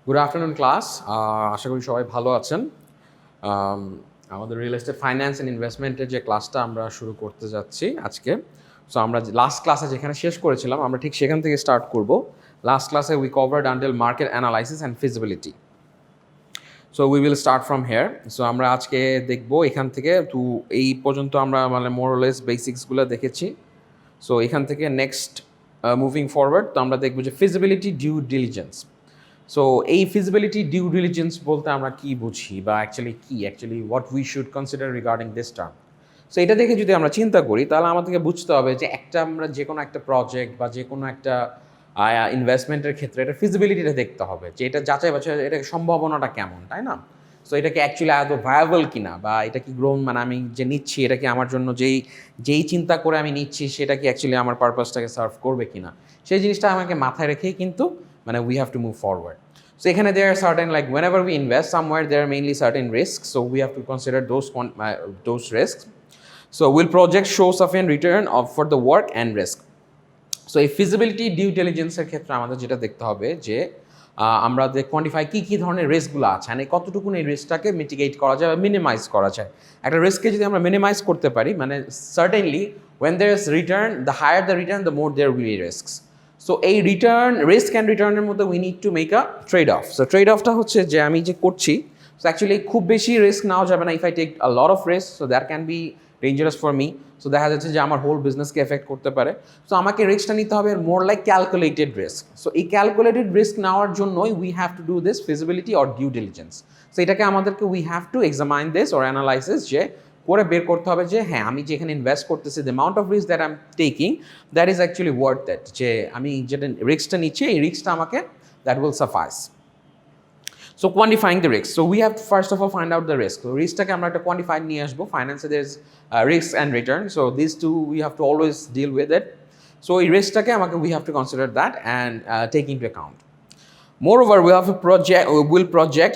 Good afternoon class. আশা করি সবাই ভালো আছেন। আমাদের রিয়েল এস্টেট ফাইন্যান্স অ্যান্ড ইনভেস্টমেন্টের যে ক্লাসটা আমরা শুরু করতে যাচ্ছি আজকে। সো আমরা লাস্ট ক্লাসে যেখানে শেষ করেছিলাম আমরা ঠিক সেখান থেকে স্টার্ট করব। লাস্ট ক্লাসে we covered until market analysis and feasibility. So we will start from here. So আমরা আজকে দেখব এখান থেকে এই পর্যন্ত আমরা মানে মোরলেস বেসিক্সগুলো দেখেছি। সো এখান থেকে নেক্সট মুভিং ফরওয়ার্ড তো আমরা দেখব যে ফিজিবিলিটি ডিউ ডিলিজেন্স। সো এই ফিজিবিলিটি ডিউ ডিলিজেন্স বলতে আমরা কি বুঝি বা actually what we should consider regarding this term. So এটা দেখে যদি আমরা চিন্তা করি তাহলে আমাদেরকে বুঝতে হবে যে আমরা যে কোনো একটা প্রজেক্ট বা যে কোনো একটা ইনভেস্টমেন্টের ক্ষেত্রে এটা ফিজিবিলিটিটা দেখতে হবে যে এটা যাচাই বাছাই এটা সম্ভাবনাটা কেমন, তাই না? সো এটা কি অ্যাকচুয়ালি আদৌ ভায়াবল কিনা বা এটা কি গ্রোন মানে আমি যে নিচ্ছি এটা কি আমার জন্য যেই চিন্তা করে আমি নিচ্ছি সেটা কি অ্যাকচুয়ালি আমার পারপাসটাকে সার্ভ করবে কিনা, সেই জিনিসটা আমাকে মাথায় রেখেই কিন্তু মানে we have to move forward. So এখানে there are certain, like whenever we invest somewhere there are mainly certain risks, so we have to consider those risks. So will project show sufficient return for the work and risk? So এই feasibility due ডিলিজেন্সের ক্ষেত্রে আমাদের যেটা দেখতে হবে যে আমরা quantify কী ধরনের রিস্কগুলো আছে, মানে কতটুকু এই রিস্কটাকে মিটিগেট করা যায় বা মিনিমাইজ করা যায়। একটা রিস্ককে যদি আমরা মিনিমাইজ করতে পারি মানে certainly when there is return, the higher the return the more there will be risks. So এই রিস্ক অ্যান্ড রিটার্নের মধ্যে we need to make a trade off. So trade অফটা হচ্ছে যে আমি যে করছি সো অ্যাকচুয়ালি খুব বেশি রিস্ক নেওয়া যাবে না। If I take a lot of risk so that can be dangerous for me. So দেখা যাচ্ছে যে আমার হোল বিজনেসকে এফেক্ট করতে পারে। সো আমাকে রিস্কটা নিতে হবে more like calculated risk. So এই ক্যালকুলেটেড রিস্ক নেওয়ার জন্যই we have to do this feasibility or due diligence. So এটাকে আমাদেরকে we have to examine this or analysis যে করে বের করতে হবে যে হ্যাঁ আমি যেখানে ইনভেস্ট করতেছি the amount of risk that I am taking that is actually worth that, যে আমি যেটা রিস্কটা নিচ্ছি এই রিস্কটা আমাকে that will suffice. So quantifying the risk, so we have to first of all find out the risk. তো রিস্কটাকে আমরা একটা কোয়ান্টিফাইড নিয়ে আসবো। ফাইন্যান্সে there is risk and return, so this two we have to always deal with it. So এই রিস্কটাকে আমাকে we have to consider that and take into account. Moreover, will project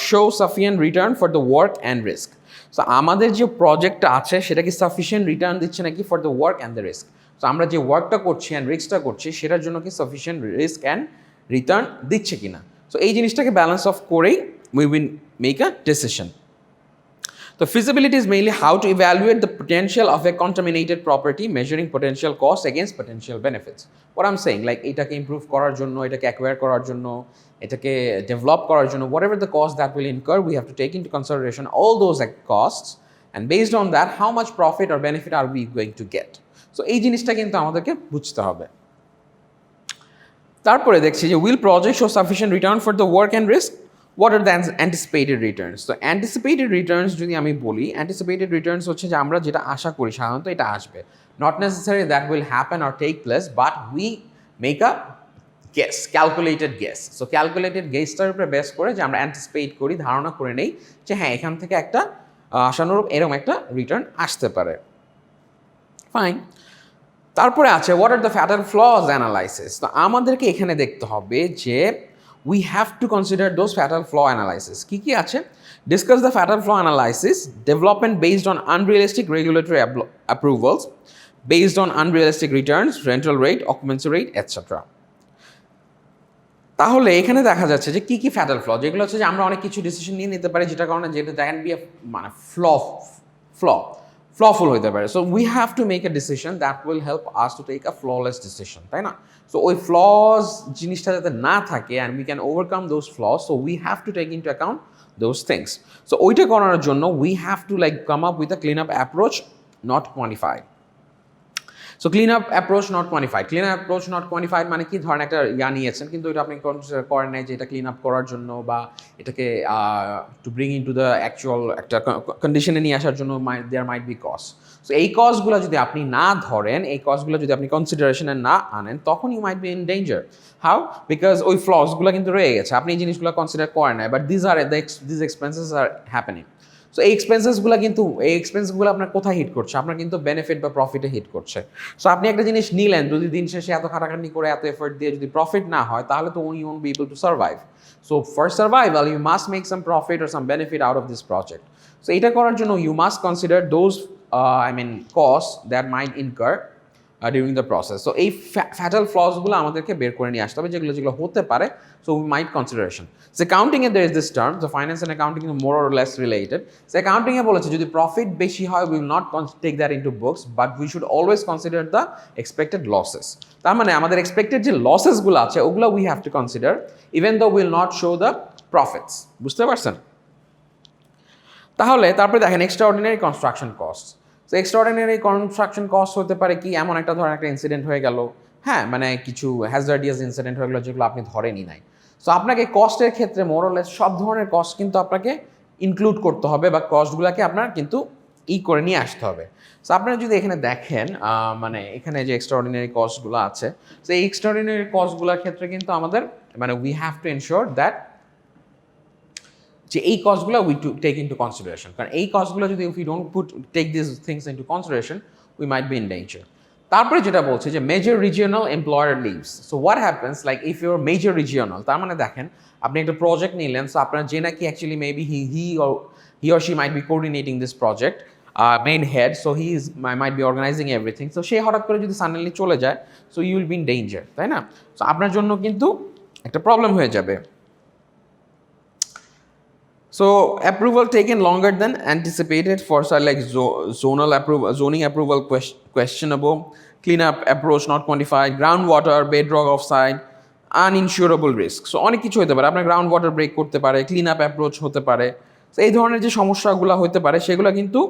show sufficient return for the work and risk. So আমাদের যে প্রজেক্টটা আছে সেটা কি sufficient return দিচ্ছে নাকি for the work and the risk. So আমরা যে ওয়ার্কটা করছি অ্যান্ড রিস্কটা করছি সেটার জন্য কি সাফিসিয়েন্ট রিস্ক অ্যান্ড রিটার্ন দিচ্ছে কিনা। সো এই জিনিসটাকে ব্যালেন্স অফ করেই we will make a decision. So feasibility is mainly how to evaluate the potential of a contaminated property, measuring potential costs against potential benefits. What I'm saying, like এটাকে improve করার জন্য, এটাকে acquire করার জন্য, এটাকে develop করার জন্য, whatever the cost that will incur, we have to take into consideration all those costs, and based on that, how much profit or benefit are we going to get? So এই জিনিসটা কিন্তু আমাদেরকে বুঝতে হবে। তারপরে দেখছি যে will project show sufficient return for the work and risk? What are the anticipated returns? So anticipated returns যদি আমি বলি, anticipated returns হচ্ছে যে আমরা যেটা আশা করি সাধারণত এটা আসবে, not necessarily that will happen or take place, but we make a guess, calculated guess. So calculated guessটার উপরে বেস করে যে আমরা anticipate করি, ধারণা করে নেই যে হ্যাঁ এখান থেকে একটা আশানুরূপ এরকম একটা রিটার্ন আসতে পারে। ফাইন। তারপরে আছে what are the fatal flaws analysis? তো আমাদেরকে এখানে দেখতে হবে যে we have to consider those fatal flaw analysis. কি আছে? Discuss the fatal flaw analysis, development based on unrealistic regulatory approvals, based on unrealistic returns, rental rate, occupancy rate, etc. তাহলে এখানে দেখা যাচ্ছে যে কি ফ্যাটাল ফ্ল, যেগুলো হচ্ছে যে আমরা অনেক কিছু ডিসিশন নিয়ে নিতে পারি যেটা কারণে যেটা ক্যান বি মানে ফ্লফুল হইতে পারে। So we have to make a decision that will help us to take a flawless decision, তাই না? সো ওই ফ্লজ জিনিসটা যাতে না থাকে and we can overcome those flaws, so we have to take into account those things. So ওইটা করানোর জন্য we have to come up with a clean up approach, not quantified. So clean up approach not quantified, clean up approach not কোয়ান্টিফাইড মানে কি ধরনের একটা নিয়েছেন কিন্তু এটা আপনি কনসিডার করেন নাই যে এটা ক্লিন আপ করার জন্য বা এটাকে to bring in to the actual একটা কন্ডিশনে নিয়ে আসার জন্য দেয়ার মাইট বি কস্ট। সো এই কস্টগুলো যদি আপনি না ধরেন, এই কস্টগুলো যদি আপনি কনসিডারেশনে না আনেন তখন you might be in danger. How? Because ওই ফ্লসগুলো কিন্তু রয়ে গেছে, আপনি এই জিনিসগুলো কনসিডার করেন নাই, but this expenses are happening. So এই এক্সপেন্সগুলো আপনার কোথায় হিট করছে? আপনার কিন্তু বেনিফিট বা প্রফিটে হিট করছে। সো আপনি একটা জিনিস নিলেন, যদি দিন শেষে এত খাটাখাটনি করে এত এফোর্ট দিয়ে যদি প্রফিট না হয় তাহলে তো you won't be able to survive. So for survival you must make some profit or some benefit out of this project. So এটা করার জন্য you must consider those costs that might incur during the process. So এই fatal ফ্লসগুলো আমাদেরকে বের করে নিয়ে আসতে হবে, যেগুলো যেগুলো হতে পারে। So we might consideration. So অ্যাকাউন্টিংয়ে there is this term, so finance and accounting more or less related. So অ্যাকাউন্টিংয়ে বলেছে যদি প্রফিট বেশি হয় will not take that into books, but we should always consider the expected losses. তার মানে আমাদের expected যে লসেসগুলো আছে ওগুলো we have to consider even though will not show the profits. বুঝতে পারছেন? তাহলে তারপরে দেখেন এক্সট্রাঅর্ডিনারি কনস্ট্রাকশন কস্ট। তো এক্সট্রাঅর্ডিনারি কনস্ট্রাকশন কস্ট হতে পারে কি, এমন একটা ধরেন একটা ইনসিডেন্ট হয়ে গেল, হ্যাঁ মানে কিছু হ্যাজার্ডিয়াস ইনসিডেন্ট হয়ে গেলো যেগুলো আপনি ধরেনই নাই। সো আপনাকে কস্টের ক্ষেত্রে মোরলেস সব ধরনের কস্ট কিন্তু আপনাকে ইনক্লুড করতে হবে, বা কস্টগুলোকে আপনার কিন্তু করে নিয়ে আসতে হবে। সো আপনারা যদি এখানে দেখেন মানে এখানে যে এক্সট্রাঅর্ডিনারি কস্টগুলো আছে, সো এই এক্সট্রাঅর্ডিনারি কস্টগুলোর ক্ষেত্রে কিন্তু আমাদের মানে we have to ensure that যে এই কস্টগুলো we to take into consideration, কারণ এই কস্টগুলো যদি if you don't take this things into consideration we might be in danger. তারপরে যেটা বলছে যে major regional employer leaves. So what happens like if your major regional, তার মানে দেখেন আপনি একটা প্রজেক্ট নিলেন, সো আপনার যে নাকি actually maybe he or she might be coordinating this project, main head, so he is might be organising everything. So সে হঠাৎ করে যদি সাডেনলি চলে যায়, so you will be in danger, তাই না? সো আপনার জন্য কিন্তু একটা প্রবলেম হয়ে যাবে। So approval taken longer than anticipated for like zonal approval, zoning approval questionable, cleanup approach not quantified, groundwater, bedrock offside, uninsurable risk. So অনেক কিছু হতে পারে, আপনার গ্রাউন্ড ওয়াটার ব্রেক করতে পারে, ক্লিন আপ অ্যাপ্রোচ হতে পারে। তো এই ধরনের যে সমস্যাগুলো হতে পারে সেগুলো কিন্তু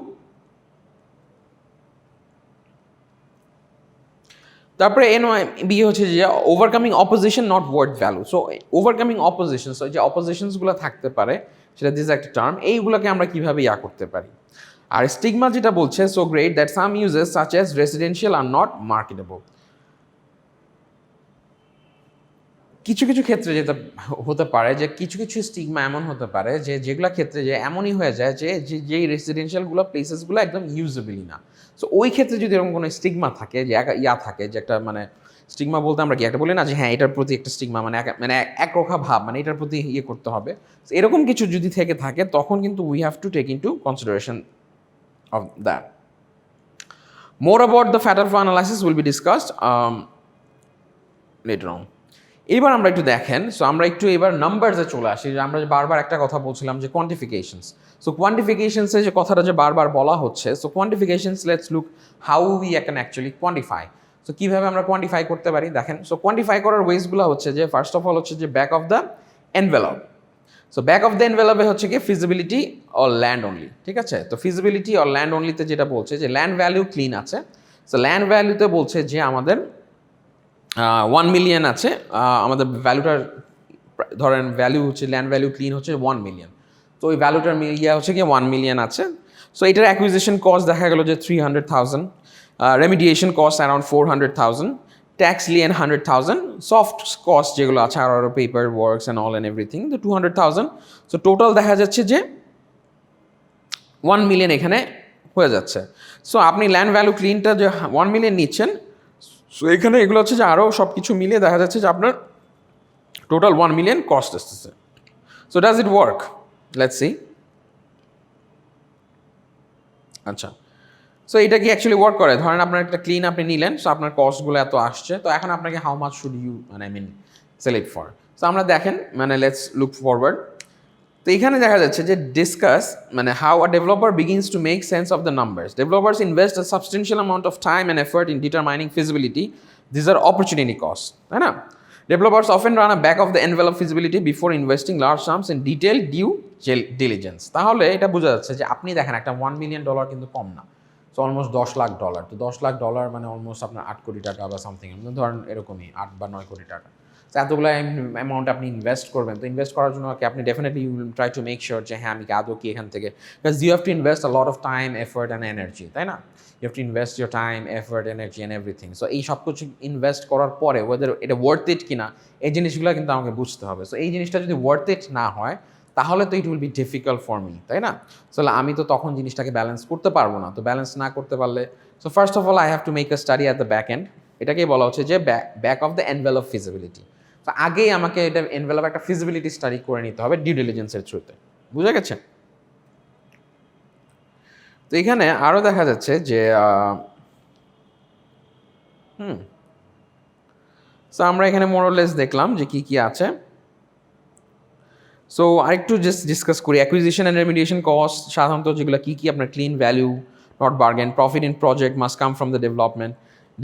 তারপরে বি হচ্ছে যে overcoming opposition not word value. So overcoming opposition, so যে অপোজিশনসগুলো থাকতে পারে সেটা দিস একটা টার্ম, এইগুলোকে আমরা কীভাবে করতে পারি। আর স্টিগমা যেটা বলছে so great that some uses such as residential are not marketable. কিছু কিছু ক্ষেত্রে যেটা হতে পারে যে কিছু কিছু স্টিগমা এমন হতে পারে যে যেগুলো ক্ষেত্রে যে এমনই হয়ে যায় যে যেই রেসিডেন্সিয়ালগুলো প্লেসেসগুলো একদম ইউজেবলই না। সো ওই ক্ষেত্রে যদি এরকম কোনো স্টিগমা থাকে যে থাকে যে একটা মানে স্টিগমা বলতে আমরা কি একটা বলি না যে হ্যাঁ এটার প্রতি একটা স্টিগমা মানে মানে একরোখা ভাব, মানে এটার প্রতি করতে হবে, এরকম কিছু যদি থেকে থাকে তখন কিন্তু we have to take into consideration of that. More about the fatal flow analysis will be discussed later on. এবার আমরা একটু দেখেন, সো আমরা একটু এবার নাম্বারসে চলে আসি, যে আমরা বারবার একটা কথা বলছিলাম যে কোয়ান্টিফিকেশনস। সো কোয়ান্টিফিকেশনসে যে কথাটা যে বারবার বলা হচ্ছে, so quantifications let's look how we can actually quantify. So কীভাবে আমরা কোয়ান্টিফাই করতে পারি দেখেন। সো কোয়ান্টিফাই করার ওয়েজগুলো হচ্ছে যে ফার্স্ট অফ অল হচ্ছে যে back of the envelope. So back of the এনভেলপে হচ্ছে কি ফিজিবিলিটি অর ল্যান্ড অনলি, ঠিক আছে? তো ফিজিবিলিটি অর ল্যান্ড অনলিতে যেটা বলছে যে ল্যান্ড ভ্যালু ক্লিন আছে। সো ল্যান্ড ভ্যালুতে বলছে যে আমাদের 1 মিলিয়ন আছে, আমাদের ভ্যালুটার ধরেন ভ্যালু হচ্ছে ল্যান্ড ভ্যালু ক্লিন হচ্ছে 1 মিলিয়ন। তো ওই ভ্যালুটার হচ্ছে কি 1 মিলিয়ন আছে। সো এটার অ্যাকুইজিশন কস্ট দেখা গেল যে 300,000, remediation cost around 400,000, tax lien 100,000, soft cost যেগুলো আছে আরও paper works and all and everything তো 200,000। সো টোটাল দেখা যাচ্ছে যে 1 মিলিয়ন এখানে হয়ে যাচ্ছে। সো আপনি ল্যান্ড ভ্যালু ক্লিনটা যে 1 মিলিয়ন নিচ্ছেন, সো এখানে এগুলো হচ্ছে যে আরও সব কিছু মিলিয়ে দেখা যাচ্ছে যে আপনার টোটাল 1 মিলিয়ন কস্ট আসতেছে। So does it work? Let's see. আচ্ছা, সো এটা কি অ্যাকচুয়ালি ওয়ার্ক করে? ধরেন আপনার একটা ক্লিন আপনি নিলেন, সো আপনার কস্টগুলো এত আসছে, তো এখন আপনাকে হাউ মাচ শুড ইউ মানে I mean select for. So আমরা দেখেন মানে লেটস লুক ফরওয়ার্ড। তো এখানে দেখা যাচ্ছে যে ডিসকাস মানে how a developer begins to make sense of the numbers. Developers invest a substantial amount of time and effort in determining feasibility, this are opportunity cost, তাই না? Developers often run a back of the envelope feasibility before investing large sums in detailed due diligence. তাহলে এটা বোঝা যাচ্ছে যে আপনি দেখেন একটা $1 মিলিয়ন কিন্তু কম না, সো অলমোস্ট $10,00,000। তো $10,00,000 মানে অলমোস্ট আপনার 8 কোটি টাকা বা সামথিং, ধরেন এরকমই 8 বা 9 কোটি টাকা। তো এতগুলো অ্যামাউন্ট আপনি ইনভেস্ট করবেন, তো ইনভেস্ট করার জন্য আপনি definitely you will try to make sure যে হ্যাঁ আমি আদৌ কি এখান থেকে, because you have to invest a lot of time, effort and energy, তাই না? You have to invest your time, effort, energy and everything. So এই সব কিছু ইনভেস্ট করার পরে ওদের এটা ওয়ার্থ ইট কিনা এই জিনিসগুলো কিন্তু আমাকে বুঝতে হবে। সো এই জিনিসটা যদি ওয়ার্থ ইট না হয় তাহলে তো ইট will be difficult for me, তাই না? সো আমি তো তখন জিনিসটাকে ব্যালেন্স করতে পারবো না। তো ব্যালেন্স না করতে পারলে so first of all I have to make a study at the back end. এটাকেই বলা হচ্ছে যে back of the envelope feasibility. তো আগেই আমাকে এটা এনভেলপ একটা ফিজিবিলিটি স্টাডি করে নিতে হবে ডিউ ডিলিজেন্সের থ্রুতে। বুঝা গেছে? তো এখানে আরও দেখা যাচ্ছে যে সো আমরা এখানে মোরলেস দেখলাম যে কি কি আছে। সো আরেকটু জাস্ট ডিসকাস করি অ্যাকুইজিশন অ্যান্ড রেমিডিয়েশন কস্ট সাধারণত যেগুলো কি আপনার clean value, not bargain, profit in project must come from the development,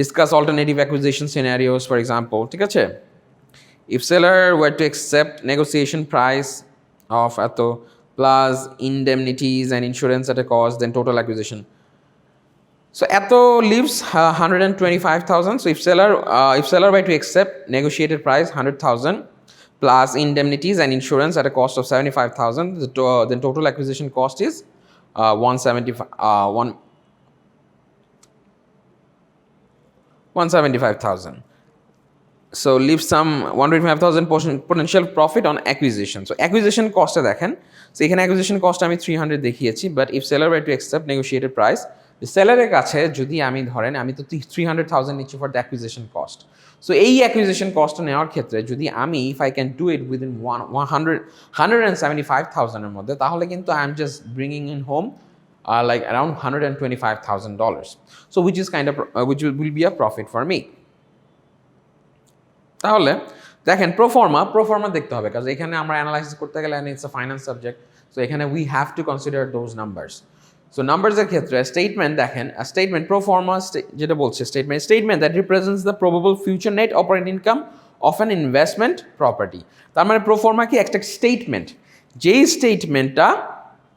discuss alternative acquisition scenarios for example, ঠিক আছে। If seller were to accept negotiation price of এত plus indemnities and insurance at a cost then total acquisition. So Atho leaves 125,000. So if seller were to accept negotiated price 100,000 plus indemnities and insurance at a cost of 75,000, then total acquisition cost is 175,000. So leave some 125,000 potential profit on acquisition. So acquisition cost দেখেন, so এখানে acquisition cost আমি 300 দেখিয়েছি, but if seller were to accept negotiated price, সেলারের কাছে যদি আমি ধরেন আমি তো 300,000 নিচ্ছি for the acquisition cost. So এই অ্যাকুইজিশন কস্ট নেওয়ার ক্ষেত্রে যদি আমি if I can do it within 175,000-এর মধ্যে, তাহলে কিন্তু I am just bringing in home like around $125,000. So which is kind of which will be a profit for me. তাহলে দেখেন প্রোফর্মা দেখতে হবে, কারণ এখানে আমরা অ্যানালাইসিস করতে গেলে it's a finance subject, so এখানে we have to consider those numbers. So নাম্বারসের ক্ষেত্রে স্টেটমেন্ট দেখেন, স্টেটমেন্ট প্রোফর্মা যেটা বলছে statement that represents the probable future net operating income of an investment property. তার মানে প্রোফর্মা কি একটা স্টেটমেন্ট, যেই স্টেটমেন্টটা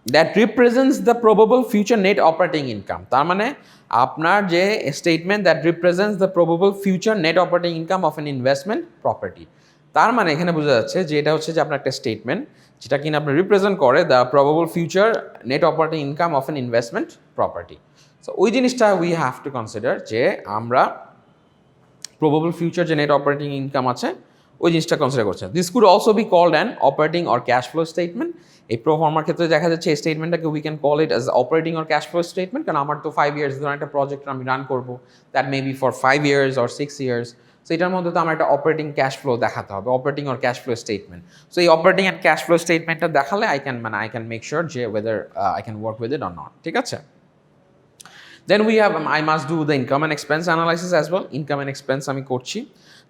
that represents the probable future net operating income. তার মানে আপনার যে statement that represents the probable future net operating income of an investment property. তার মানে এখানে বোঝা যাচ্ছে যে এটা হচ্ছে যে আপনার একটা স্টেটমেন্ট যেটা কিনা আপনার রিপ্রেজেন্ট করে the probable future net operating income of an investment property. So ওই জিনিসটা উই হ্যাভ টু কনসিডার যে আমরা প্রবাবল ফিউচার যে নেট অপারেটিং ইনকাম আছে ওই জিনিসটা কনসিডার করছে। This could also be called an operating or cash flow statement. এই প্রোফর্মার ক্ষেত্রে দেখা যাচ্ছে এই স্টেটমেন্টটাকে we can call it as operating or cash flow statement, কারণ আমার তো 5 ইয়ার্স ধরে একটা প্রজেক্ট আমি রান করবো, that may be for 5 years or 6 years. So এটার মধ্যে তো আমার একটা অপারেটিং ক্যাশ ফ্লো দেখাতে হবে, operating or cash flow statement. So এই অপারেটিং অ্যান্ড ক্যাশ ফ্লো স্টেটমেন্টটা দেখালে আই ক্যান মেক শিওর যে whether I can work with it or not, ঠিক আছে। Then we have I must do the income and expense analysis as well. Income and expense আমি করছি।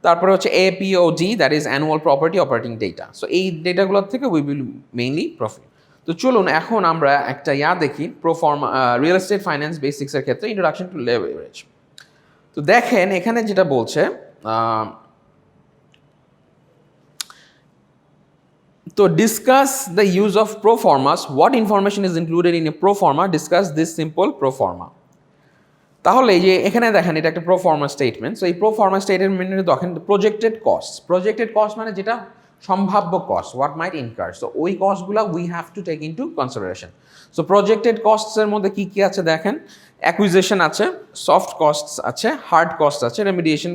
তারপরে হচ্ছে APOD, that is annual property operating data. So এই ডেটাগুলোর থেকে we will mainly profit. তো চলুন এখন আমরা একটা দেখি প্রোফর্মা রিয়েল এস্টেট ফাইন্যান্স বেসিক্সের ক্ষেত্রে ইন্ট্রোডাকশন টু লেভারেজ। তো দেখেন এখানে যেটা বলছে, তো discuss the use of proformas, what information is included in a proforma, discuss this simple proforma. তাহলে এই যে এখানে দেখেন এটা একটা প্রোফর্মা স্টেটমেন্ট। সো এই প্রোফর্মা স্টেটমেন্টে দেখেন প্রজেক্টেড কস্ট মানে যেটা সম্ভাব্য cost, what might incur. So ওই কস্টগুলো we have to take into consideration. So projected কস্টসের মধ্যে কি কি আছে দেখেন, অ্যাকুইজিশন আছে, সফট কস্টস আছে, হার্ড কস্ট আছে, রেমিডিয়েশন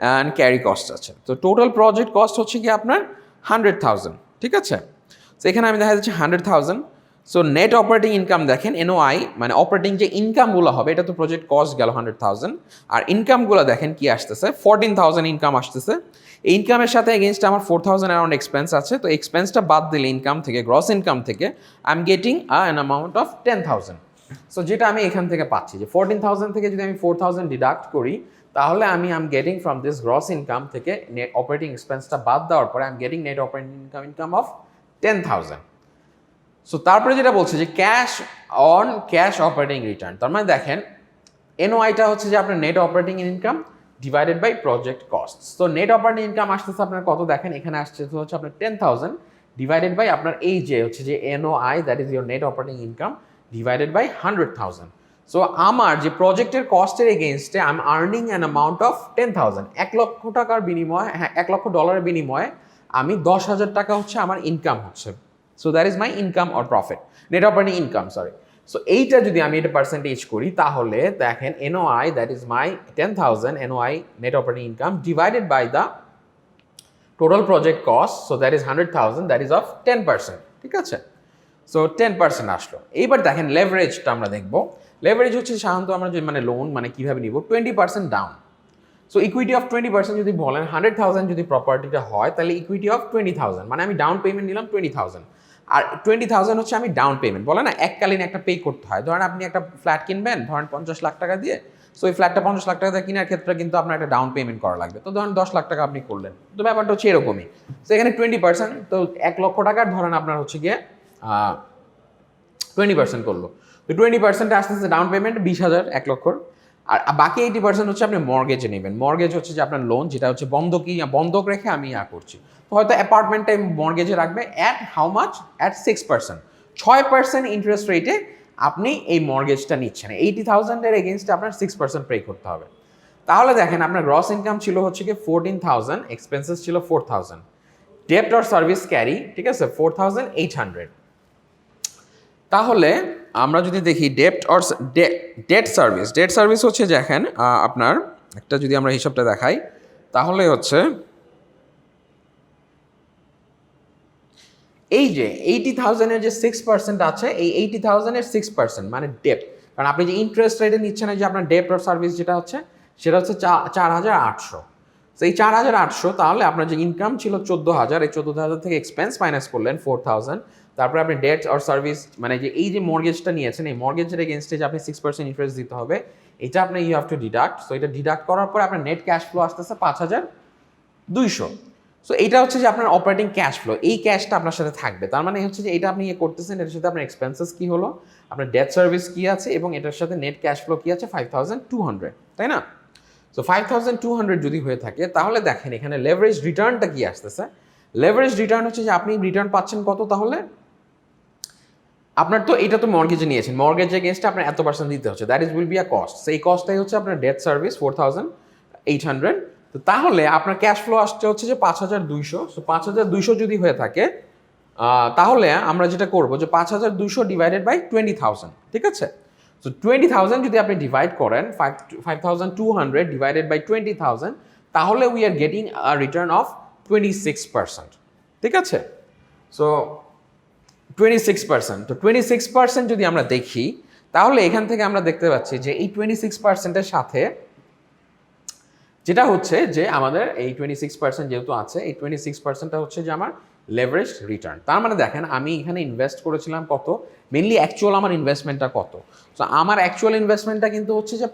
অ্যান্ড ক্যারি কস্ট আছে। তো টোটাল প্রজেক্ট কস্ট হচ্ছে কি আপনার 100,000, ঠিক আছে। সো এখানে আমি দেখা যাচ্ছে 100,000। সো নেট অপারেটিং ইনকাম দেখেন NOI, মানে অপারেটিং যে ইনকামগুলো হবে এটা তো প্রজেক্ট কস্ট গেল 100,000, আর ইনকামগুলো দেখেন কি আসতেছে 14,000 ইনকাম আসতেছে। এই ইনকামের সাথে এগেনস্ট আমার 4,000 অ্যারাউন্ড এক্সপেন্স আছে। তো এক্সপেন্সটা বাদ দিলে ইনকাম থেকে, গ্রস ইনকাম থেকে I am getting an amount of 10,000। So যেটা আমি এখান থেকে পাচ্ছি যে 14,000 থেকে যদি আমি 4,000 ডিডাক্ট করি, তাহলে আমি I'm getting from this gross income থেকে নেট অপারেটিং এক্সপেন্সটা বাদ দেওয়ার পরে I am getting net operating income of 10,000। So তারপরে যেটা বলছে যে ক্যাশ অপারেটিং রিটার্ন, তার মানে দেখেন NOIটা হচ্ছে যে আপনার net operating income divided by project cost. তো নেট অপারেটিং ইনকাম আসতেছে আপনার কত দেখেন, এখানে আসছে হচ্ছে আপনার 10,000 ডিভাইডেড বাই আপনার এই যে হচ্ছে যে NOI, that is your net operating income divided by 100,000। So আমার যে প্রজেক্টের কস্টের এগেনস্টে I am earning an amount of 10,000। $1,00,000 বিনিময়ে, হ্যাঁ $1,00,000 বিনিময়ে আমি 10,000 টাকা হচ্ছে আমার ইনকাম হচ্ছে। So that is my income or profit, net operating income, sorry. So এইটা যদি আমি এটা পার্সেন্টেজ করি তাহলে দেখেন NOI, that is my 10,000 NOI net operating income divided by the total project cost, so that is 100,000, that is of 10%, ঠিক আছে। So 10% আসলো। এইবার দেখেন লেভারেজটা আমরা দেখবো। লেভারেজ হচ্ছে সাধারণত আমরা যে মানে লোন মানে কীভাবে নিব, 20% ডাউন। সো ইকুইটি অফ 20% যদি বলেন, 100,000 যদি প্রপার্টিটা হয় তাহলে ইকুইটি অফ 20,000, মানে আমি ডাউন পেমেন্ট নিলাম 20,000, আর 20,000 হচ্ছে আমি ডাউন পেমেন্ট, বলে না এককালীন একটা পে করতে হয়। ধরেন আপনি একটা ফ্ল্যাট কিনবেন ধরেন 50 লাখ টাকা দিয়ে, সো এই ফ্ল্যাটটা 50 লাখ টাকা দিয়ে কেনার ক্ষেত্রে কিন্তু আপনার একটা ডাউন পেমেন্ট করা লাগবে। তো ধরেন 10 লাখ টাকা আপনি করলেন, তো ব্যাপারটা হচ্ছে এরকমই। তো এখানে 20%, তো 1 লক্ষ টাকার ধরেন আপনার হচ্ছে গিয়ে 20% করলো, তো 20% আসতে আসতে ডাউন পেমেন্ট 20,000 1 লক্ষর, আর বাকি 80% হচ্ছে আপনি মর্গেজে নেবেন। মর্গেজ হচ্ছে যে আপনার লোন, যেটা হচ্ছে বন্ধক রেখে আমি করছি। তো হয়তো অ্যাপার্টমেন্টটা মর্গেজে রাখবে at how much, at 6%, 6% interest রেটে আপনি এই মর্গেজটা নিচ্ছেন। 80,000-এর এগেনস্টে আপনার 6% পে করতে হবে। তাহলে দেখেন আপনার গ্রস ইনকাম ছিল হচ্ছে কি 14,000, এক্সপেন্সেস ছিল 4,000, ডেপ্ট অর সার্ভিস ক্যারি, ঠিক আছে, 4,800। তাহলে আমরা যদি দেখি ডেট সার্ভিস হচ্ছে যে দেখেন আপনার একটা যদি আমরা হিসাবটা দেখাই, তাহলে হচ্ছে এই যে 80,000-এর যে 6% আছে, এই 80,000-এর 6% মানে ডেপ্ট। কারণ আপনি যে ইন্টারেস্ট রেটে নিচ্ছেন, যে আপনার ডেপ্ট অর সার্ভিস যেটা হচ্ছে, সেটা হচ্ছে 4,800। তো এই 4,800, তাহলে আপনার যে ইনকাম ছিল 14,000, এই 14,000 থেকে এক্সপেন্স মাইনাস করলেন 4,000, তারপরে আপনি ডেট অর সার্ভিস মানে যে এই যে মর্গেজটা নিয়েছেন, এই মর্গেজের এগেনস্টে যে আপনি 6% ইন্টারেস্ট দিতে হবে, এটা আপনি you have to deduct. So এটা ডিডাক্ট করার পরে আপনার নেট ক্যাশ ফ্লো আসতেছে 5,200। সো এইটা হচ্ছে যে আপনার অপারেটিং ক্যাশ ফ্লো, এই ক্যাশটা আপনার সাথে থাকবে। তার মানে হচ্ছে যে এটা আপনি করতেছেন, এটার সাথে আপনার এক্সপেন্সেস কি হলো, আপনার ডেট সার্ভিস কি আছে, এবং এটার সাথে নেট ক্যাশ ফ্লো কি আছে, 5,200, তাই না? সো 5,200 যদি হয়ে থাকে, তাহলে দেখেন এখানে লেভারেজ রিটার্নটা কি আসতেছে। লেভারেজ রিটার্ন হচ্ছে যে আপনি রিটার্ন পাচ্ছেন কত, তাহলে আপনার তো এটা তো মর্গেজে নিয়েছেন, মর্গেজে এগেনস্টে আপনার এত পার্সেন্ট দিতে হচ্ছে, that is will be a cost. সেই কস্টটাই হচ্ছে আপনার ডেট সার্ভিস 4,800। তো তাহলে আপনার ক্যাশ ফ্লো আসছে হচ্ছে যে 5,200। সো 5,200 যদি হয়ে থাকে, তাহলে আমরা যেটা করবো যে 5,200 ডিভাইডেড বাই 20,000, ঠিক আছে? সো 20,000 যদি আপনি ডিভাইড করেন 5,200 ডিভাইডেড বাই 20,000, তাহলে we are getting a return of 26%, ঠিক আছে? সো 26%, তো 26% যদি আমরা দেখি, তাহলে এখান থেকে আমরা দেখতে পাচ্ছি যে এই 26%-এর সাথে যেটা হচ্ছে যে আমাদের এই 26% যেহেতু আছে, এই 26%টা হচ্ছে যে আমার লেভারেজ রিটার্ন। তার মানে দেখেন আমি এখানে ইনভেস্ট করেছিলাম কত, মেনলি অ্যাকচুয়াল আমার ইনভেস্টমেন্টটা কত। সো আমার অ্যাকচুয়াল ইনভেস্টমেন্টটা কিন্তু হচ্ছে যে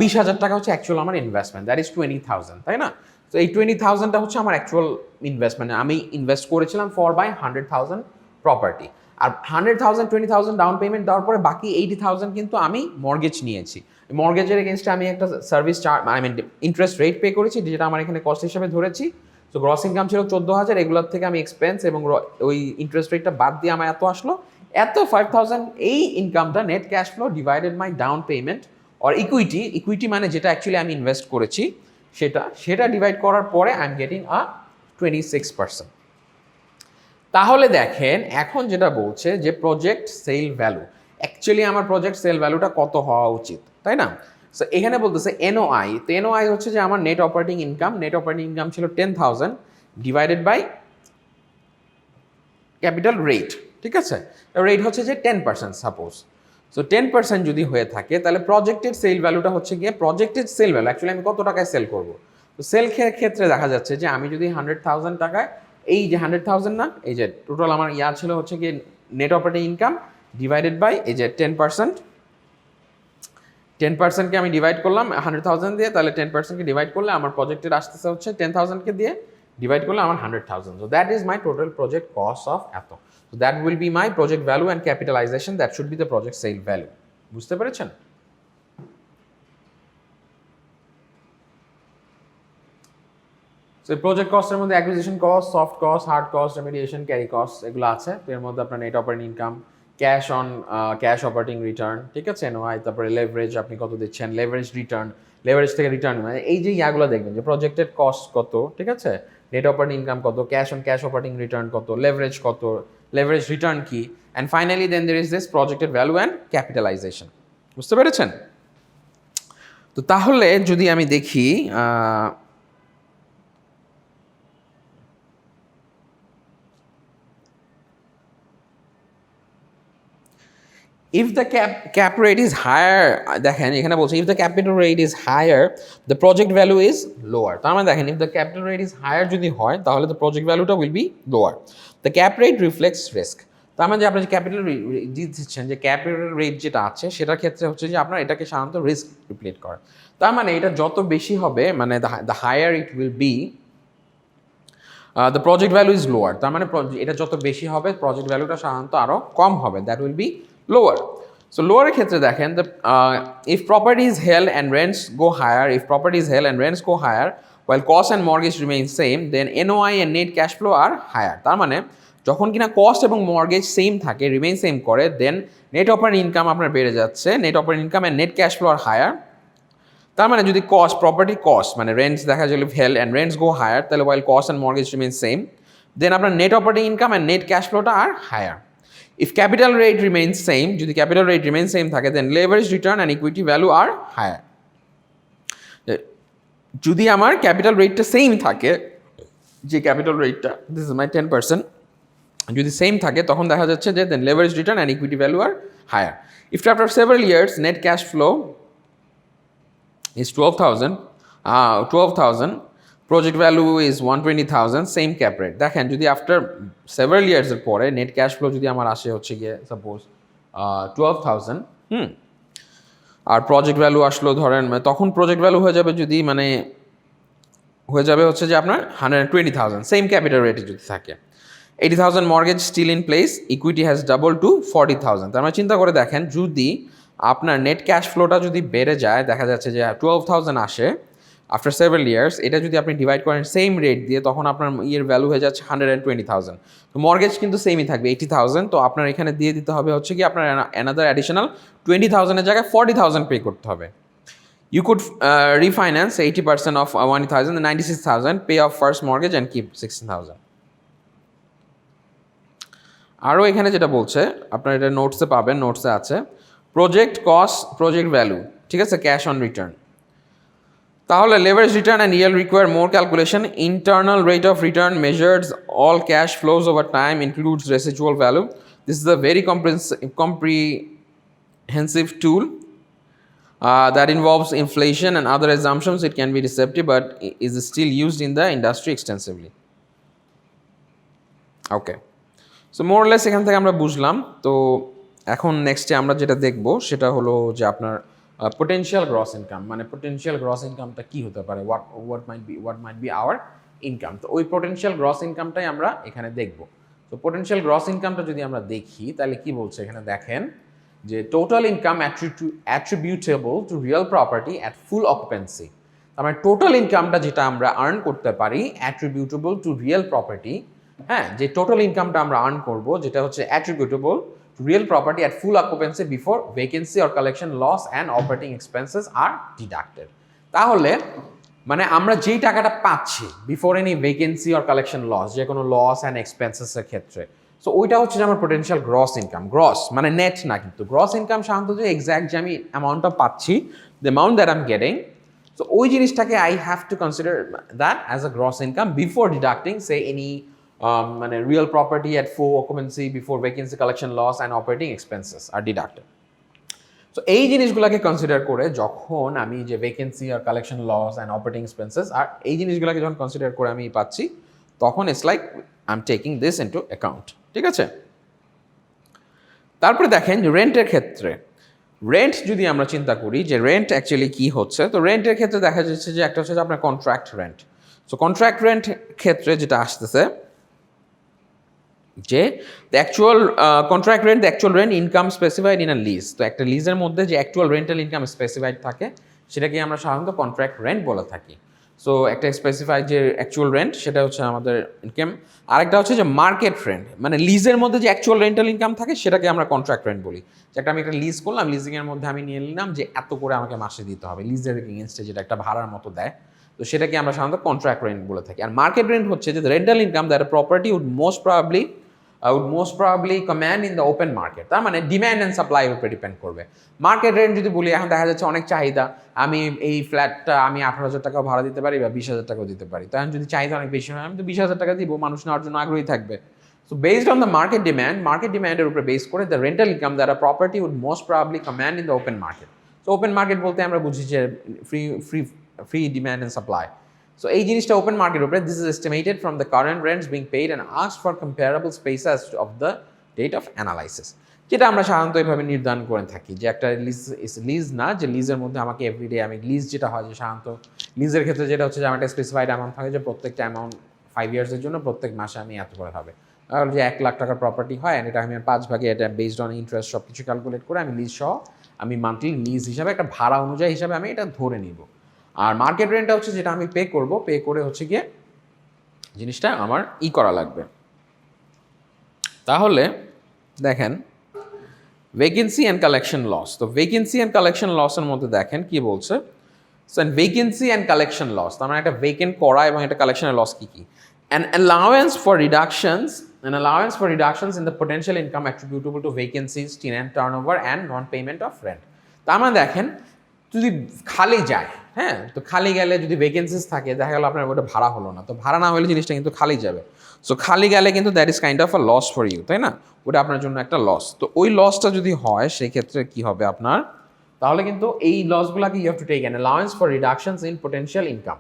20,000 টাকা হচ্ছে অ্যাকচুয়াল আমার ইনভেস্টমেন্ট, দ্যাট ইজ 20,000, তাই না? তো এই 20,000টা হচ্ছে আমার অ্যাকচুয়াল ইনভেস্টমেন্ট, আমি ইনভেস্ট করেছিলাম ফর বাই 100,000 প্রপার্টি। আর 100,000 20,000 ডাউন পেমেন্ট দেওয়ার পরে বাকি 80,000 কিন্তু আমি মর্গেজ নিয়েছি। মর্গেজের এগেনস্টে আমি একটা service charge, I mean interest rate pay করেছি, যেটা আমার এখানে কস্ট হিসাবে ধরেছি। তো গ্রস ইনকাম ছিল 14,000, এগুলোর থেকে আমি এক্সপেন্স এবং ওই ইন্টারেস্ট রেটটা বাদ দিয়ে আমার এত আসলো, এত 5,000 এই ইনকামটা net cash flow divided my down payment or equity মানে যেটা অ্যাকচুয়ালি আমি ইনভেস্ট করেছি, সেটা ডিভাইড করার পরে আই এম গেটিং 26%। তাহলে দেখেন এখন যেটা বলছে যে প্রজেক্ট সেল ভ্যালু, অ্যাকচুয়ালি আমার প্রজেক্ট সেল ভ্যালুটা কত হওয়া উচিত, তাই না? সো এখানে বলতেছে এনওআই, তো এনওআই হচ্ছে যে আমার নেট অপারেটিং ইনকাম ছিল 10,000 ডিভাইডেড বাই ক্যাপিটাল রেট, ঠিক আছে? রেট হচ্ছে যে 10% সাপোজ। সো 10% যদি হয়ে থাকে, তাহলে প্রজেক্টেড সেল ভ্যালুটা হচ্ছে গিয়ে প্রজেক্টেড সেল ভ্যালু অ্যাকচুয়ালি আমি কত টাকায় সেল করব। তো সেল ক্ষেত্রে দেখা যাচ্ছে যে আমি যদি 100,000 টাকায়, এই যে 100,000 না, এই যে টোটাল আমার ছিল হচ্ছে গিয়ে net operating income divided by এই যে 10%কে আমি ডিভাইড করলাম 100,000 দিয়ে, তাহলে 10%কে ডিভাইড করলে আমার প্রজেক্টের আসতেছে হচ্ছে 10,000কে দিয়ে ডিভাইড করলে আমার 100,000। So that is my total project cost of এত। So that will be my project value and capitalization, that should be the project sale value. বুঝতে পেরেছেন? সো প্রজেক্ট কস্টের মধ্যে acquisition cost, soft cost, hard cost, remediation, carry cost এগুলো আছে। তো এর মধ্যে আপনার net operating income, cash operating return, ঠিক আছে, এনওআই, তারপরে লেভারেজ আপনি কত দিচ্ছেন, লেভারেজ থেকে রিটার্ন, মানে এই যে ইয়াগুলো দেখবেন যে প্রজেক্টেড কস্ট কত, ঠিক আছে, নেট অপারেটিং ইনকাম কত, ক্যাশ অপারেটিং রিটার্ন কত, লেভারেজ কত, লেভারেজ রিটার্ন কি, and finally then there is this projected value and capitalization. বুঝতে পেরেছেন? তো তাহলে যদি আমি দেখি if the cap rate is higher, দেখেন এখানে বলছে if the capital rate is higher the project value is lower। তার মানে দেখেন if the capital rate is higher যদি হয়, তাহলে the project value টা will be lower. The cap rate reflects risk। তার মানে যে আপনি যে ক্যাপিটাল দিচ্ছেন, যে ক্যাপিটাল রেট যেটা আছে সেটার ক্ষেত্রে হচ্ছে যে আপনার এটাকে সাধারণত রিস্ক রিপ্লেট করে। তার মানে এটা যত বেশি হবে, মানে the higher it will be, the project value is lower. তার মানে এটা যত বেশি হবে প্রজেক্ট ভ্যালুটা সাধারণত আরও কম হবে, that will be lower. So লোয়ারের ক্ষেত্রে দেখেন, the if property is held and rents go higher, if property is held and rents go higher while cost and mortgage remain same, then NOI and net cash flow are higher. তার মানে যখন কিনা cost এবং mortgage same থাকে, remain same করে, then net operating income আপনার বেড়ে যাচ্ছে, net operating income and net cash flow are higher. তার মানে যদি কস্ট, প্রপার্টি কস্ট মানে রেন্টস দেখা যায় held and rents go higher, তাহলে while cost and mortgage remain same, then আপনার net operating income and net cash ফ্লোটা are higher. If capital rate remain same, যদি ক্যাপিটাল রেট রিমেইন সেম থাকে, দেন leverage return and equity value are higher. যদি আমার capital রেটটা same থাকে, যে capital রেটটা দিস ইজ মাই 10%, যদি সেম থাকে তখন দেখা যাচ্ছে যে then leverage return and equity value are higher. If after several years net cash flow is 12,000, project value is 120,000, same cap rate. দেখেন যদি আফটার সেভারাল ইয়ার্সের পরে নেট ক্যাশ ফ্লো যদি আমার আসে হচ্ছে গিয়ে সাপোজ 12,000, আর প্রজেক্ট ভ্যালু আসলো ধরেন, তখন প্রজেক্ট ভ্যালু হয়ে যাবে যদি মানে হয়ে যাবে হচ্ছে যে আপনার 120,000, সেম ক্যাপিটাল রেটে যদি থাকে। 80,000 mortgage still in place, equity has double to 40,000। তার মানে চিন্তা করে দেখেন, যদি আপনার নেট ক্যাশ ফ্লোটা যদি বেড়ে যায়, দেখা যাচ্ছে যে 12,000 আসে আফটার সেভারাল ইয়ার্স, এটা যদি আপনি ডিভাইড করেন সেম রেট দিয়ে, তখন আপনার ইয়ের ভ্যালু হয়ে যাচ্ছে 120,000। তো মর্গেজ কিন্তু সেমই থাকবে 80,000, তো আপনার এখানে দিয়ে দিতে হবে হচ্ছে কি আপনার অ্যানাদার অ্যাডিশনাল 20,000-এর জায়গায় 40,000 পে করতে হবে। You could refinance 80% of 1,000, 96,000, pay off first mortgage and keep 16,000. আরও এখানে যেটা বলছে, আপনার এটা নোটসে পাবেন, নোটসে আছে প্রজেক্ট কস্ট, প্রজেক্ট ভ্যালু, ঠিক আছে, ক্যাশ অন রিটার্ন। তাহলে leverage return and yield require more calculation. Internal rate of return measures all cash flows over time, includes residual value. This is a very comprehensive tool that involves inflation and other assumptions. It can be deceptive but is still used in the industry extensively. Okay, so more or less এখান থেকে আমরা বুঝলাম। তো এখন নেক্সটে আমরা যেটা দেখব সেটা হলো যে আপনার পোটেনশিয়াল গ্রস ইনকাম, মানে পোটেনশিয়াল গ্রস ইনকামটা কী হতে পারে, what might be hour income. তো ওই পোটেনশিয়াল গ্রস ইনকামটাই আমরা এখানে দেখব। তো পোটেনশিয়াল গ্রস ইনকামটা যদি আমরা দেখি তাহলে কি বলছে এখানে দেখেন, যে total income অ্যাট্রিবিউটেবল to real property at full occupancy. তার মানে টোটাল ইনকামটা যেটা আমরা আর্ন করতে পারি অ্যাট্রিবিউটেবল টু রিয়েল প্রপার্টি, হ্যাঁ, যে টোটাল ইনকামটা আমরা আর্ন করব যেটা হচ্ছে attributable to real property at full occupancy before vacancy or collection loss and operating expenses are deducted. তাহলে মানে আমরা যেই টাকাটা পাচ্ছি before any vacancy or collection loss, যে কোনো লস অ্যান্ড এক্সপেন্সেসের ক্ষেত্রে, সো ওইটা হচ্ছে যে আমার পোটেনশিয়াল গ্রস ইনকাম। গ্রস মানে নেট না, কিন্তু গ্রস ইনকাম সাধারণত যে এক্স্যাক্ট যে আমি অ্যামাউন্টটা পাচ্ছি, the amount that I am getting, so ওই জিনিসটাকে I have to consider that as a gross income before deducting say any মানে real property at full occupancy before vacancy collection loss and operating expenses are deducted. So এই জিনিসগুলোকে consider করে যখন আমি যে vacancy আর collection loss and operating expenses আর এই জিনিসগুলোকে যখন কনসিডার করে আমি পাচ্ছি, তখন it's like I am taking this into account, ঠিক আছে। তারপরে দেখেন রেন্টের ক্ষেত্রে, রেন্ট যদি আমরা চিন্তা করি যে রেন্ট অ্যাকচুয়ালি কী হচ্ছে, তো রেন্টের ক্ষেত্রে দেখা যাচ্ছে যে একটা হচ্ছে যে আপনার contract rent. So contract rent ক্ষেত্রে যেটা আসতেছে যে the actual contract rent, the actual rent income specified in a lease. তো একটা লিজের মধ্যে যে অ্যাকচুয়াল রেন্টাল ইনকাম স্পেসিফাইড থাকে সেটাকে আমরা সাধারণত কন্ট্রাক্ট রেন্ট বলে থাকি। সো একটা স্পেসিফাইড যে অ্যাকচুয়াল রেন্ট সেটা হচ্ছে আমাদের ইনকাম। আরেকটা হচ্ছে যে মার্কেট রেন্ট, মানে লিজের মধ্যে যে অ্যাকচুয়াল রেন্টাল ইনকাম থাকে সেটাকে আমরা কন্ট্রাক্ট রেন্ট বলি। যে আমি একটা লিজ করলাম, লিজিংয়ের মধ্যে আমি নিয়ে নিলাম যে এত করে আমাকে মাসে দিতে হবে, লিজের এগেইনস্টে যেটা একটা ভাড়ার মতো দেয়, তো সেটাকে আমরা সাধারণত কন্ট্রাক্ট রেন্ট বলে থাকি। আর মার্কেট রেন্ট হচ্ছে যে rental income that property would most probably command in the open market. তার মানে ডিম্যান্ড অ্যান্ড সাপ্লাই উপরে ডিপেন্ড করবে। মার্কেট রেন্ট যদি বলি, এখন দেখা যাচ্ছে অনেক চাহিদা, আমি এই ফ্ল্যাটটা আমি 18,000 টাকাও ভাড়া দিতে পারি বা 20,000 টাকাও দিতে পারি। তখন যদি চাহিদা অনেক বেশি হয় আমি তো 20,000 টাকা দিব, মানুষ নেওয়ার জন্য আগ্রহী থাকবে। So based on the market ডিম্যান্ডের উপরে বেস করে the rental income that property would most probably command in the open market. So open market বলতে আমরা বুঝি যে free demand and supply. So এই জিনিসটা ওপেন মার্কেট উপরে, this is estimated from the current rents being paid and asked for comparable spaces of the date of analysis, যেটা আমরা সাধারণত এইভাবে নির্ধারণ করে থাকি যে একটা লিজ না, যে লিজের মধ্যে আমাকে এভরিডে আমি লিজ যেটা হয় যে সাধারণত লিজের ক্ষেত্রে যেটা হচ্ছে যে আমার একটা স্পেসিফাইড অ্যামাউন্ট থাকে যে প্রত্যেকটা অ্যামাউন্ট 5 ইয়ার্সের জন্য প্রত্যেক মাসে আমি এত করে হবে। তাহলে যে 1 লাখ টাকার প্রপার্টি হয় এটা আমি 5 ভাগে এটা বেসড অন ইন্টারেস্ট সব কিছু ক্যালকুলেট করে আমি লিজ সহ আমি মান্থলি লিজ হিসাবে একটা ভাড়া অনুযায়ী হিসাবে আমি এটা ধরে নিব। আর মার্কেট রেন্টটা হচ্ছে যেটা আমি পে করব, পে করে হচ্ছে গিয়ে জিনিসটা আমার করা লাগবে। তাহলে দেখেন ভেকেন্সি অ্যান্ড কালেকশন লস। তো ভেকেন্সি অ্যান্ড কালেকশন লসের মধ্যে দেখেন কি বলছে, ভেকেন্সি অ্যান্ড কালেকশন লস, তার মানে একটা ভেকেন্ট করা এবং একটা কালেকশনের লস কী কী। An allowance for reductions in the potential income attributable to vacancies, tenant turnover and non-payment of rent. তার মানে দেখেন যদি খালি যায়, হ্যাঁ, তো খালি গেলে যদি ভ্যাকেন্সিস থাকে দেখা গেল আপনার ওটা ভাড়া হলো না, তো ভাড়া না হলে জিনিসটা কিন্তু খালি যাবে। সো খালি গেলে কিন্তু that is kind of a loss for you, তাই না? ওটা আপনার জন্য একটা লস। তো ওই লসটা যদি হয় সেই ক্ষেত্রে কি হবে আপনার, তাহলে কিন্তু এই লসগুলোকে you have to take an allowance for reductions in potential income.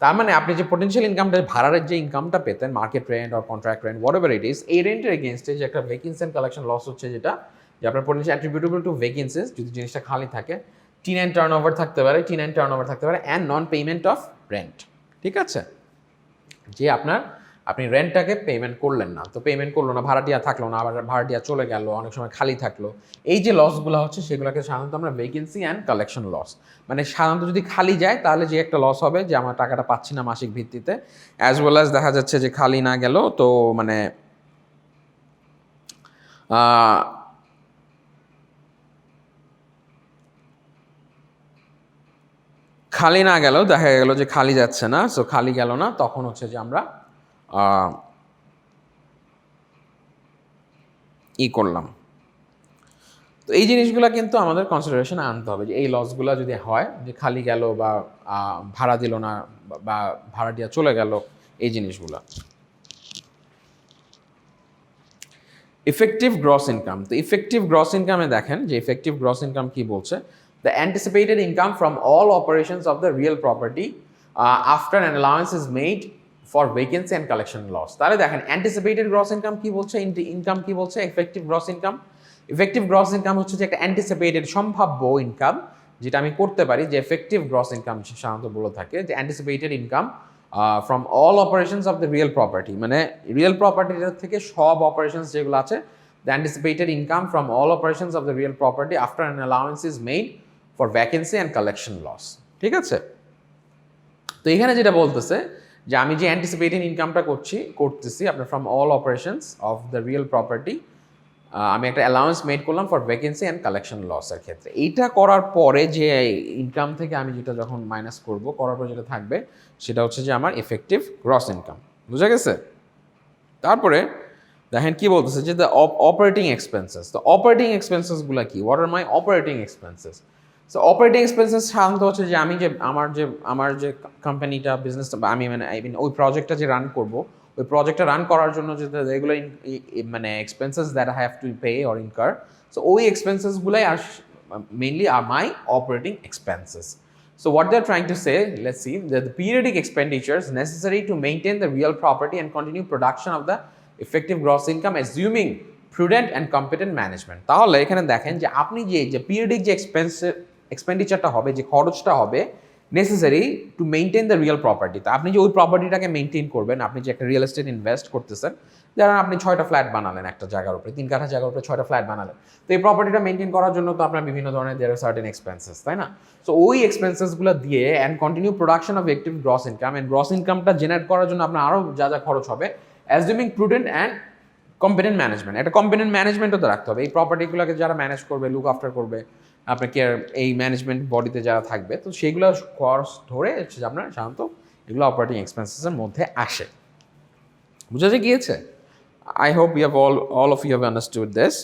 তার মানে আপনি যে পোটেনশিয়াল ইনকামটা ভাড়ার যে ইনকামটা পেতেন market rent or contract rent what ever it is, এই রেন্টের এগেনস্টে যে একটা ভ্যাকেন্সি অ্যান্ড কালেকশন লস হচ্ছে যেটা যে আপনার পোটেনশিয়াল অ্যাট্রিবিউটেবল টু ভ্যাকেন্সিস, যদি জিনিসটা খালি থাকে, টেন্যান্ট টার্নওভার থাকতে পারে and non payment of rent. ঠিক আছে, যে আপনি রেন্টটাকে পেমেন্ট করলেন না, তো পেমেন্ট করলো না, ভাড়াটিয়া থাকলো না, আবার ভাড়াটিয়া চলে গেল, অনেক সময় খালি থাকলো, এই যে লসগুলো হচ্ছে সেগুলোকে সাধারণত আমরা ভ্যাকেন্সি অ্যান্ড কালেকশন লস, মানে সাধারণত যদি খালি যায় তাহলে যে একটা লস হবে যে আমার টাকাটা পাচ্ছি না মাসিক ভিত্তিতে, অ্যাজ ওয়েল অ্যাজ দেখা যাচ্ছে যে খালি না গেল, তো মানে খালি না গেলেও দেখা গেল যে খালি যাচ্ছে না, সো খালি গেল না, তখন হচ্ছে যে আমরা করলাম। তো এই জিনিসগুলো কিন্তু আমাদের কনসিডারেশনে আনতে হবে যে এই লসগুলো যদি হয় যে খালি গেল বা ভাড়া দিল না বা ভাড়া দিয়ে চলে গেল, এই জিনিসগুলো। Effective gross income. তো ইফেক্টিভ গ্রস ইনকামে দেখেন যে ইফেক্টিভ গ্রস ইনকাম কি বলছে, the anticipated income from all operations of the real property after an allowance is made for vacancy and collection loss. তাহলে দেখেন অ্যান্টিসিপেটেড গ্রস ইনকাম কি বলছে, ইনকাম কি বলছে, effective gross income. Effective gross income হচ্ছে যে একটা অ্যান্টিসিপেটেড সম্ভাব্য ইনকাম যেটা আমি করতে পারি, যে এফেক্টিভ গ্রস ইনকাম সাধারণত বলে থাকে যে anticipated income from all operations of the real property, মানে রিয়েল প্রপার্টিটার থেকে সব অপারেশনস যেগুলো আছে, the anticipated income from all operations of the real property after an allowance is made for vacancy and collection loss. ঠিক আছে, তো এখানে যেটা বলতেছে যে আমি যে অ্যান্টিসিপেটেড ইনকামটা করতেছি আপনার from all operations of the real property, আমি একটা অ্যালাউন্স মেড করলাম ফর ভ্যাকেন্সি অ্যান্ড কালেকশন লসের ক্ষেত্রে। এইটা করার পরে যে ইনকাম থেকে আমি যেটা যখন মাইনাস করব, করার পরে যেটা থাকবে সেটা হচ্ছে যে আমার এফেক্টিভ গ্রস ইনকাম। বুঝা গেছে? তারপরে দেখেন কি বলতেছে যে দ্য অপারেটিং এক্সপেন্সেস। তো অপারেটিং এক্সপেন্সেসগুলো কি, what are my operating expenses? So operating expenses সাধারণত হচ্ছে যে আমি যে আমার যে কোম্পানিটা বিজনেসটা আমি মানে ওই প্রজেক্টটা যে রান করব, ওই প্রজেক্টটা রান করার জন্য যে রেগুলার মানে expenses that I have to pay or incur, so ওই এক্সপেন্সেসগুলাই are mainly are my operating expenses. So what they're trying to say, let's see, that the periodic expenditures necessary to maintain the real property and continue production of the effective gross income assuming prudent and competent management. তাহলে এখানে দেখেন যে আপনি যে periodic যে এক্সপেন্ডিচারটা হবে, যে খরচটা হবে necessary to maintain the real property, তো আপনি যে ওই প্রপার্টিটাকে মেনটেন করবেন, আপনি যে একটা রিয়েল এস্টেট ইনভেস্ট করতেছেন, যারা আপনি 6টা ফ্ল্যাট বানালেন একটা জায়গার উপরে, 3 কাঠা জায়গার উপরে 6টা ফ্ল্যাট বানালেন, তো এই প্রপার্টিটা মেনটেন করার জন্য তো আপনার বিভিন্ন ধরনের দেয়ার আর সার্টেন এক্সপেন্সেস, তাই না? সো ওই এক্সপেন্সেসগুলো দিয়ে and continue production of active gross income, and gross ইনকামটা জেনারেট করার জন্য আপনার আরও যা যা খরচ হবে, assuming prudent and competent management. একটা কম্পিটেন্ট ম্যানেজমেন্টও তো রাখতে হবে, এই প্রপার্টিগুলোকে যারা ম্যানেজ করবে, লুক আফটার করবে, আপনার কেয়ার এই ম্যানেজমেন্ট বডিতে যারা থাকবে, তো সেইগুলো খরচ ধরে হচ্ছে আপনার সাধারণত এগুলো অপারেটিং এক্সপেন্সেসের মধ্যে আসে। বুঝা গিয়েছে? I hope you have all of you have understood this.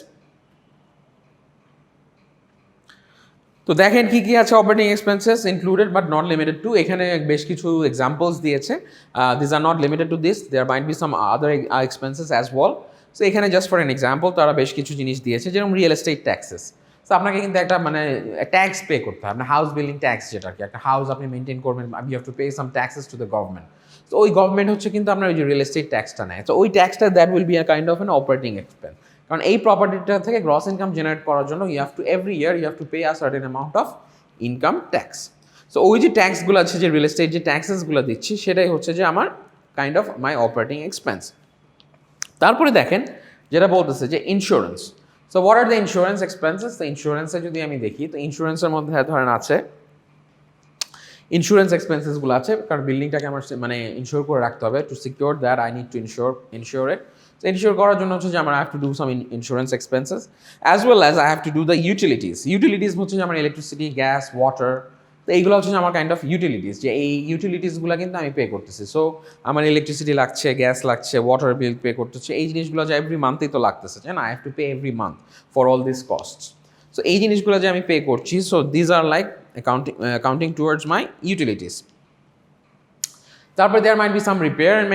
তো দেখেন কি কি আছে operating expenses, included but not limited to, এখানে বেশ কিছু এক্সাম্পলস দিয়েছে, this are not limited to this, there might be some other expenses as well. So এখানে জাস্ট ফর এন এক্সাম্পল তারা বেশ কিছু জিনিস দিয়েছে, যেরকম রিয়েল এস্টেট ট্যাক্সেস। সো আপনাকে কিন্তু একটা মানে ট্যাক্স পে করতে হবে, আপনার হাউস বিল্ডিং ট্যাক্স, যেটা কি একটা হাউস আপনি মেনটেন করবেন, you have to pay some taxes to the government. তো ওই গভর্নমেন্ট হচ্ছে কিন্তু আপনার ওই যে রিয়েল এস্টেট ট্যাক্সটা নেয়, তো ওই ট্যাক্সটা that will be a kind of an operating expense. কারণ এই প্রপার্টিটা থেকে গ্রস ইনকাম জেনারেট করার জন্য you have to every year you have to pay a certain amount of income tax. So ওই যে ট্যাক্সগুলো আছে, যে রিয়েল এস্টেট যে ট্যাক্সেসগুলো দিচ্ছি, সেটাই হচ্ছে যে আমার kind of my operating expense. তারপরে দেখেন যেটা বলতেছে যে insurance. So what are the insurance expenses? তো ইন্স্যুরেন্সে যদি আমি দেখি, তো ইন্স্যুরেন্সের মধ্যে ধরেন আছে ইন্স্যুরেন্স এক্সপেন্সেসগুলো আছে, কারণ বিল্ডিংটাকে আমার মানে ইনশিওর করে রাখতে হবে। To secure that I need to insure it. তো ইনশিওর করার জন্য হচ্ছে যে আমার I have to do some insurance expenses, as well as I have to do the utilities হচ্ছে যে আমার ইলেকট্রিসিটি, গ্যাস, ওয়াটার। তো এইগুলো হচ্ছে যে আমার কাইন্ড অফ ইউটিলিটিস, যে এই ইউটিলিটিসগুলো কিন্তু আমি পে করতেছি। সো আমার ইলেকট্রিসিটি লাগছে, গ্যাস লাগছে, ওয়াটার বিল পে করতেছে, এই জিনিসগুলো যে এভরি মান্থই তো লাগতেছে, তাই না? I have to pay every month for all this costs. So এই জিনিসগুলো যে আমি পে করছি, so these are like accounting towards my utilities. তারপরে there might be some repair and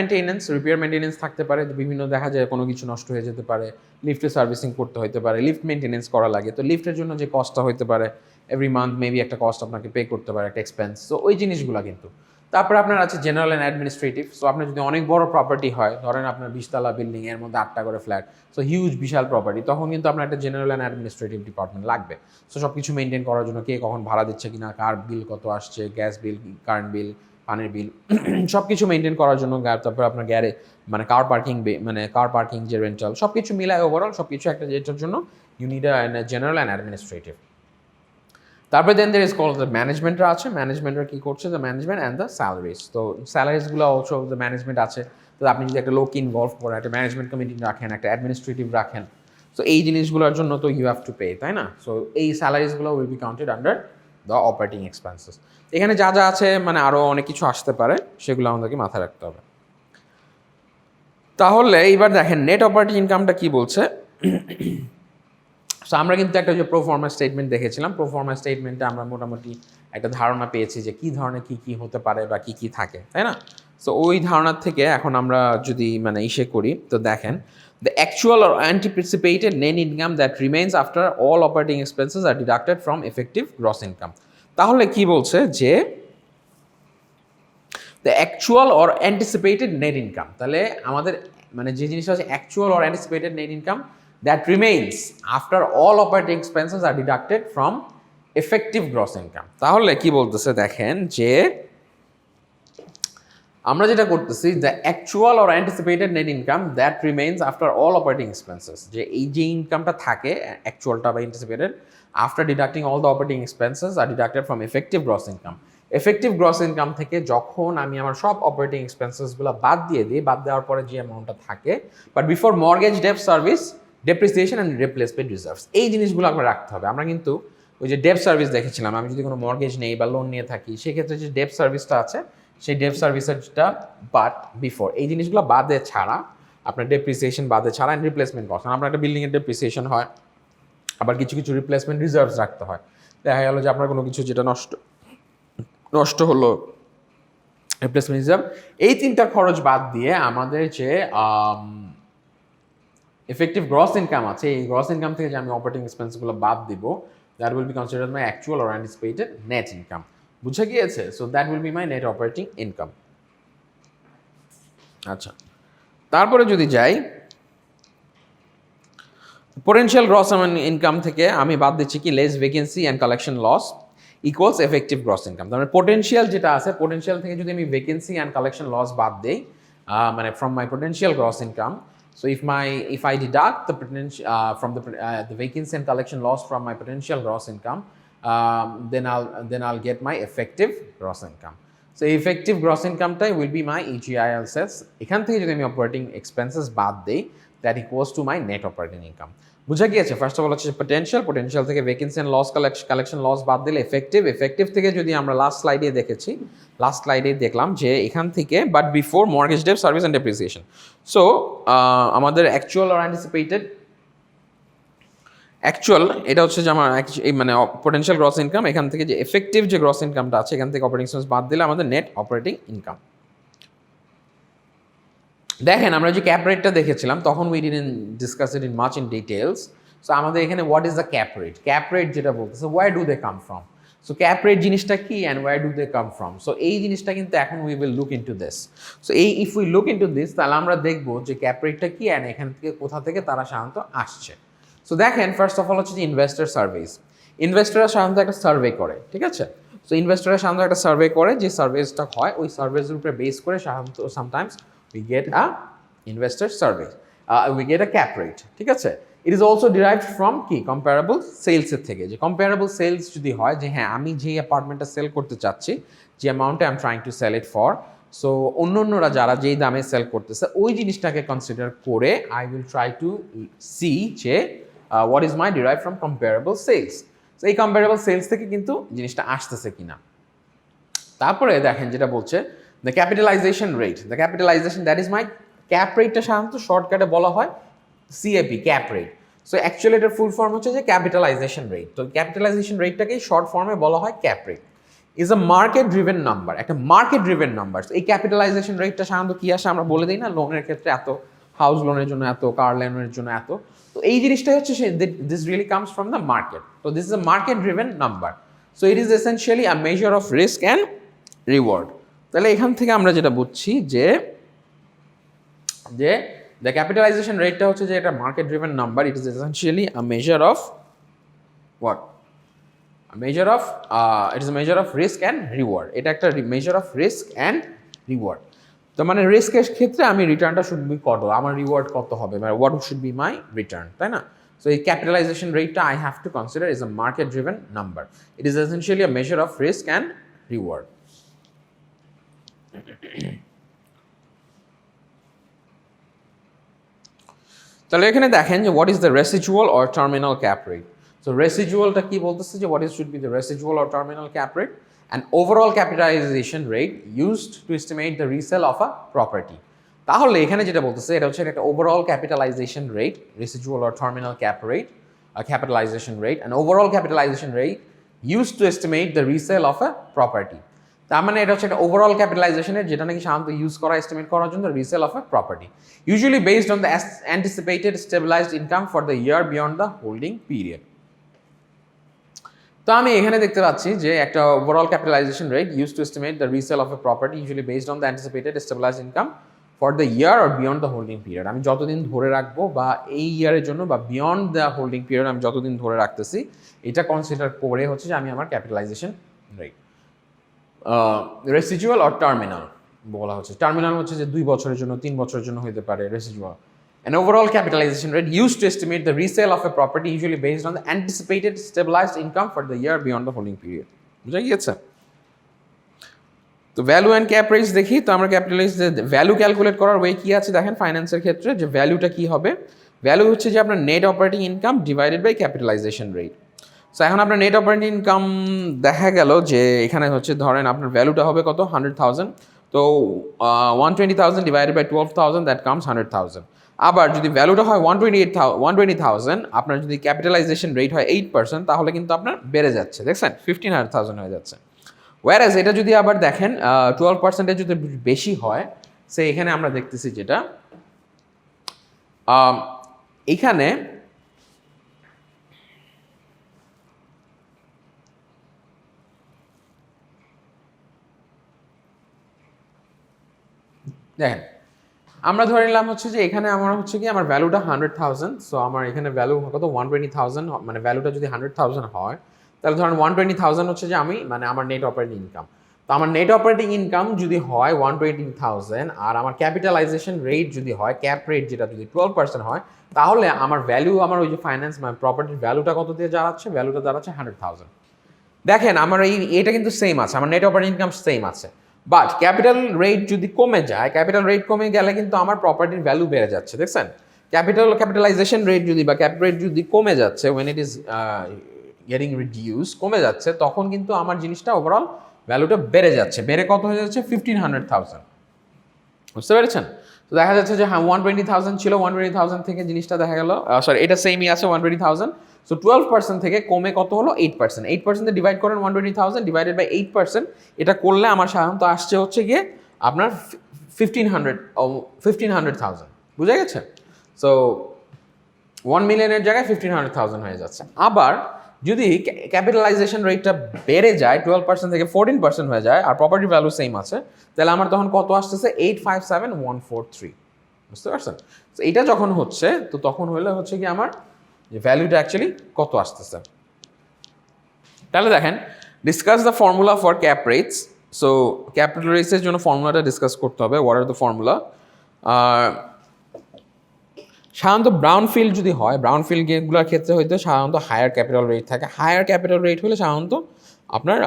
maintenance থাকতে পারে। বিভিন্ন দেখা যায় কোনো কিছু নষ্ট হয়ে যেতে পারে, লিফটের সার্ভিসিং করতে হতে পারে, লিফট মেনটেনেন্স করা লাগে। তো লিফটের জন্য যে কস্টটা হতে পারে এভরি মান্থ মেবি একটা কস্ট আপনাকে পে করতে পারে, একটা এক্সপেন্স। সো ওই জিনিসগুলো কিন্তু। তারপরে আপনার আছে জেনারেল অ্যান্ড অ্যাডমিনিস্ট্রেটিভ। সো আপনার যদি অনেক বড় প্রপার্টি হয়, ধরেন আপনার 20 তলা বিল্ডিং, এর মধ্যে 8টা করে ফ্ল্যাট, সো হিউজ বিশাল প্রপার্টি, তখন কিন্তু আপনার একটা জেনারেল অ্যান্ড অ্যাডমিনিস্ট্রেটিভ ডিপার্টমেন্ট লাগবে। সো সব কিছু মেনটেন করার জন্য কে কখন ভাড়া দিচ্ছে কিনা, কার বিল কত আসছে, গ্যাস বিল, কারেন্ট বিল, পানির বিল, সব কিছু মেনটেন করার জন্য। তারপরে আপনার মানে কার পার্কিং যে রেন্টাল, সব কিছু মিলায় ওভারঅল সব কিছু একটা যেটার জন্য you need a general and administrative. তারপরে then there is called the ম্যানেজমেন্টরা আছে। ম্যানেজমেন্টরা কী করছে? The management and the salaries. তো স্যালারিজগুলো অলসো দ্য ম্যানেজমেন্ট আছে। তো আপনি যদি একটা লোক ইনভলভ করেন, একটা ম্যানেজমেন্ট কমিটি রাখেন, একটা অ্যাডমিনিস্ট্রেটিভ রাখেন, সো এই জিনিসগুলোর জন্য তো ইউ হ্যাভ টু পে, তাই না? সো এই স্যালারিজগুলো will be counted under the operating expenses. এখানে যা যা আছে মানে আরও অনেক কিছু আসতে পারে, সেগুলো আমাদেরকে মাথায় রাখতে হবে। তাহলে এইবার দেখেন নেট অপারেটিং ইনকামটা কী বলছে। সো আমরা কিন্তু একটা যে প্রো ফর্মা স্টেটমেন্ট দেখেছিলাম, প্রো ফর্মা স্টেটমেন্টে আমরা মোটামুটি একটা ধারণা পেয়েছি যে কী ধরনের কী হতে পারে বা কী থাকে, তাই না? সো ওই ধারণার থেকে এখন আমরা যদি মানে করি, তো দেখেন the actual or anticipated net income that remains after all operating expenses are deducted from effective gross income. তাহলে কি বলছে যে the actual or anticipated net income, তাহলে আমাদের মানে যে জিনিসটা হচ্ছে actual or anticipated net income that remains after all operating expenses are deducted from effective gross income। তাহলে কি বলতেছে দেখেন যে আমরা যেটা করতেছি the actual or anticipated net income that remains after all operating expenses, যে এই যে ইনকামটা থাকে অ্যাকচুয়ালটা বা anticipated after deducting all the operating expenses are deducted from effective gross income। Effective gross income থেকে যখন আমি আমার সব অপারেটিং এক্সপেন্সেসগুলো বাদ দিয়ে দিই, বাদ দেওয়ার পরে যে অ্যামাউন্টটা থাকে, but before mortgage debt service, depreciation and replacement reserves, এই জিনিসগুলো আমরা রাখতে হবে। আমরা কিন্তু ওই যে ডেপ সার্ভিস দেখেছিলাম, আমি যদি কোনো মর্গেজ নেই বা লোন নিয়ে থাকি, সেক্ষেত্রে যে ডেপ সার্ভিসটা আছে, সেই ডেপ সার্ভিসেরটা বাট বিফোর এই জিনিসগুলো বাদে ছাড়া, আপনার ডেপ্রিসিয়েশন বাদে ছাড়া অ্যান্ড রিপ্লেসমেন্ট কস্ট, আপনার একটা বিল্ডিংয়ের ডেপ্রিসিয়েশন হয়, আবার কিছু কিছু রিপ্লেসমেন্ট রিজার্ভস রাখতে হয়। দেখা গেল যে আপনার কোনো কিছু যেটা নষ্ট হলো, রিপ্লেসমেন্ট রিজার্ভ, এই তিনটা খরচ বাদ দিয়ে আমাদের যে এফেক্টিভ গ্রস ইনকাম আছে, এই গ্রস ইনকাম থেকে যে আমি অপারেটিং এক্সপেন্সগুলো বাদ দিব, that will be considered my actual or anticipated net income. বুঝে গিয়েছে? So that will be my net operating income. আচ্ছা, তারপরে যদি যাই পোটেনশিয়াল গ্রস ইনকাম থেকে আমি বাদ দিচ্ছি কি less vacancy and collection loss equals effective gross income. তার মানে পোটেনশিয়াল যেটা আছে, পোটেনশিয়াল থেকে যদি আমি ভ্যাকেন্সি অ্যান্ড কালেকশন লস বাদ দিই, মানে from my potential gross income, so if I deduct the potential from the vacancy and collection loss from my potential gross income, then I'll get my effective gross income. So effective gross income টাই will be my EGIL sales। এখান থেকে যদি আমি operating expenses বাদ দেই, that equals to my net operating income। বুঝা গিয়েছে? First of all হচ্ছে পোটেনশিয়াল থেকে vacancy and loss collection loss বাদ দিলে এফেক্টিভ থেকে যদি আমরা লাস্ট স্লাইডে দেখলাম যে এখান থেকে but before mortgage debt service and depreciation. So আমাদের অ্যাকচুয়াল অর অ্যান্টিসিপেটেড এটা হচ্ছে যে আমার মানে পোটেনশিয়াল গ্রস ইনকাম, এখান থেকে যে এফেক্টিভ যে গ্রস ইনকামটা আছে, এখান থেকে অপারেটিং এক্সপেন্স বাদ দিলে আমাদের নেট অপারেটিং ইনকাম। দেখেন আমরা যে ক্যাপ রেটটা দেখেছিলাম, তখন we didn't discuss it in much in details. So আমাদের এখানে what is the cap rate যেটা বলতেছে, where do they come from. So cap rate জিনিসটা কি and where do they come from, so এই জিনিসটা কিন্তু এখন we will look into this. So এই if we look into this তাহলে আমরা দেখবো যে ক্যাপ রেটটা কি অ্যান্ড এখান থেকে কোথা থেকে তারা সাধারণত আসছে। সো দেখেন ফার্স্ট অফ অল হচ্ছে যে ইনভেস্টর সার্ভিস। ইনভেস্টররা সাধারণত একটা সার্ভে করে, ঠিক আছে? সো ইনভেস্টররা সাধারণত একটা সার্ভে করে, যে সার্ভেসটা হয় ওই সার্ভেসের উপরে বেস করে সাধারণত sometimes we get a investor survey, we get a cap rate, ঠিক আছে? It is also derived from কি কম্পারেবল সেলসের থেকে, যে কম্পারেবল সেলস যদি হয় যে হ্যাঁ আমি যে অ্যাপার্টমেন্টটা সেল করতে চাচ্ছি, যে অ্যামাউন্টে I am trying to sell it for, so অন্যরা যারা যেই দামে সেল করতেছে ওই জিনিসটাকে কনসিডার করে I will try to see যে what is my derive from comparable sales. তো এই কম্পারেবল সেলস থেকে কিন্তু জিনিসটা আসতেছে কিনা। তারপরে দেখেন যেটা বলছে the capitalisation rate, the capitalisation that is my cap রেটটা সাধারণত শর্টকাটে বলা হয় CAP, cap rate. So actually এটার ফুল ফর্ম হচ্ছে যে ক্যাপিটালাইজেশন রেট। তো ক্যাপিটালাইজেশন রেটটাকেই শর্ট ফর্মে বলা হয় cap rate. Is a market driven number, একটা মার্কেট ড্রিভেন নাম্বার। এই ক্যাপিটালাইজেশন রেটটা সাধারণত কি আসে আমরা বলে দিই না, লোনের ক্ষেত্রে এত, হাউস লোনের জন্য এত, কার লোনের জন্য এত। তো এই জিনিসটাই হচ্ছে this really comes from the market. তো this is a market driven number. So it is essentially a measure of risk and reward. তাহলে এখান থেকে আমরা যেটা বুঝছি যে দ্য ক্যাপিটালাইজেশন রেটটা হচ্ছে যে এটা market driven number, it is essentially a measure of what, it is a measure of risk and reward. এটা একটা measure of risk and reward. তো মানে রিস্কের ক্ষেত্রে আমি রিটার্নটা শুড বি কত, আমার রিওয়ার্ড কত হবে, মানে what should be my return, তাই না? সো এই ক্যাপিটালাইজেশন রেটটা I have to consider is a market driven number. It is essentially a measure of risk and reward. তাহলে এখানে দেখেন যে what is the residual or terminal cap rate. So রেসিডুয়ালটা কি বলতেছে যে what is should be the residual or terminal cap rate and overall capitalisation rate used to estimate the resale of a property. তাহলে এখানে যেটা বলতেছে এটা হচ্ছে একটা overall capitalisation rate, residual or terminal cap rate, capitalisation rate and overall capitalisation rate used to estimate the resale of a property. তার মানে এটা হচ্ছে একটা ওভারঅল ক্যাপিটালাইজেশনের যেটা নাকি সাধারণত ইউজ করা এস্টিমেট করার জন্য resale of a property, usually based on the anticipated stabilised income for the year beyond the holding period. তো আমি এখানে দেখতে পাচ্ছি যে একটা overall capitalisation rate use to estimate the resale of a property usually based on the anticipated stabilised income for the year or beyond the holding period. আমি যতদিন ধরে রাখবো বা এই ইয়ারের জন্য বা বিয়ন্ড দ্য হোল্ডিং পিরিয়ড আমি যতদিন ধরে রাখতেছি এটা কনসিডার করে হচ্ছে যে আমি আমার capitalisation rate. Residual or terminal বলা হচ্ছে, টার্মিনাল হচ্ছে যে 2 বছরের জন্য 3 বছরের জন্য হতে পারে residual. An overall capitalization rate used to estimate the resale of a property usually based on the anticipated stabilized income for the year beyond the holding period. বুঝা গিয়েছে? তো ভ্যালু অ্যান্ড ক্যাপ রেটস দেখি। তো আমরা capitalise value calculate করার way কি আছে দেখেন ফাইন্যান্সের ক্ষেত্রে, যে ভ্যালুটা কি হবে, ভ্যালু হচ্ছে যে আপনার net operating income divided by capitalisation rate. So এখন আপনার নেট অপারেটিং ইনকাম দেখা গেল যে এখানে হচ্ছে ধরেন আপনার ভ্যালুটা হবে কত 100,000, তো 120,000 ডিভাইডেড বাই 12,000 দ্যাট কামস 100,000। আবার যদি ভ্যালুটা হয় 120,000 আপনার যদি ক্যাপিটালাইজেশন রেট হয় 8% তাহলে কিন্তু আপনার বেড়ে যাচ্ছে, দেখছেন 15,000 হয়ে যাচ্ছে। ওয়ারাজ এটা যদি আবার দেখেন 12% যদি বেশি হয়, সে এখানে আমরা দেখতেছি যেটা এখানে দেখেন আমরা ধরে নিলাম হচ্ছে যে এখানে আমার হচ্ছে কি আমার ভ্যালুটা 100,000, সো আমার এখানে ভ্যালু কত 120,000, মানে ভ্যালুটা যদি 100,000 হয় তাহলে ধরেন 120,000 হচ্ছে যে আমি মানে আমার নেট অপারেটিং ইনকাম। তো আমার নেট অপারেটিং ইনকাম যদি হয় 120,000 আর আমার ক্যাপিটালাইজেশন রেট যদি হয় ক্যাপ রেট যেটা যদি 12% হয়, তাহলে আমার ভ্যালু আমার ওই যে ফাইন্যান্স মানে প্রপার্টির ভ্যালুটা কত দিয়ে দাঁড়াচ্ছে, ভ্যালুটা দাঁড়াচ্ছে 100,000। দেখেন আমার এটা কিন্তু সেম আছে, আমার নেট অপারেটিং ইনকাম সেম আছে, বাট ক্যাপিটাল রেট যদি কমে যায়, ক্যাপিটাল রেট কমে গেলে কিন্তু আমার প্রপার্টির ভ্যালু বেড়ে যাচ্ছে, দেখছেন ক্যাপিটালাইজেশন রেট যদি বা ক্যাপ রেট যদি কমে যাচ্ছে, when it is getting reduced কমে যাচ্ছে, তখন কিন্তু আমার জিনিসটা ওভারঅল ভ্যালুটা বেড়ে যাচ্ছে, বেড়ে কত হয়ে যাচ্ছে 1500,000, বুঝতে পেরেছেন? তো দেখা যাচ্ছে যে হ্যাঁ 120,000 ছিল, 120,000 থেকে জিনিসটা দেখা গেল সরি এটা সেমই আছে 120,000, সো 12% থেকে কমে কত হলো 8%, 8% ডিভাইড করেন 120,000 ডিভাইডেড বাই 8%, এটা করলে আমার সাধারণত আসছে হচ্ছে গিয়ে আপনার 1500,000, বুঝা গেছে? সো 1 মিলিয়নের জায়গায় 1500,000 হয়ে যাচ্ছে। আবার যদি ক্যাপিটালাইজেশন রেটটা বেড়ে যায় 12% থেকে 14% হয়ে যায় আর প্রপার্টি ভ্যালু সেম আছে, তাহলে আমার তখন কত আসতেছে 857,143, বুঝতে পারছেন? তো এটা যখন হচ্ছে তো তখন হলে হচ্ছে কি আমার যে ভ্যালুটা অ্যাকচুয়ালি কত আসতেছে। তাহলে দেখেন, discuss the formula for cap rates. So capital রেটসের জন্য ফর্মুলাটা ডিসকাস করতে হবে। What are the formula? সাধারণত ব্রাউন ফিল্ড যদি হয়, ব্রাউন ফিল্ডগুলোর ক্ষেত্রে হয়তো সাধারণত হায়ার ক্যাপিটাল রেট থাকে। হায়ার ক্যাপিটাল রেট হলে সাধারণত আপনার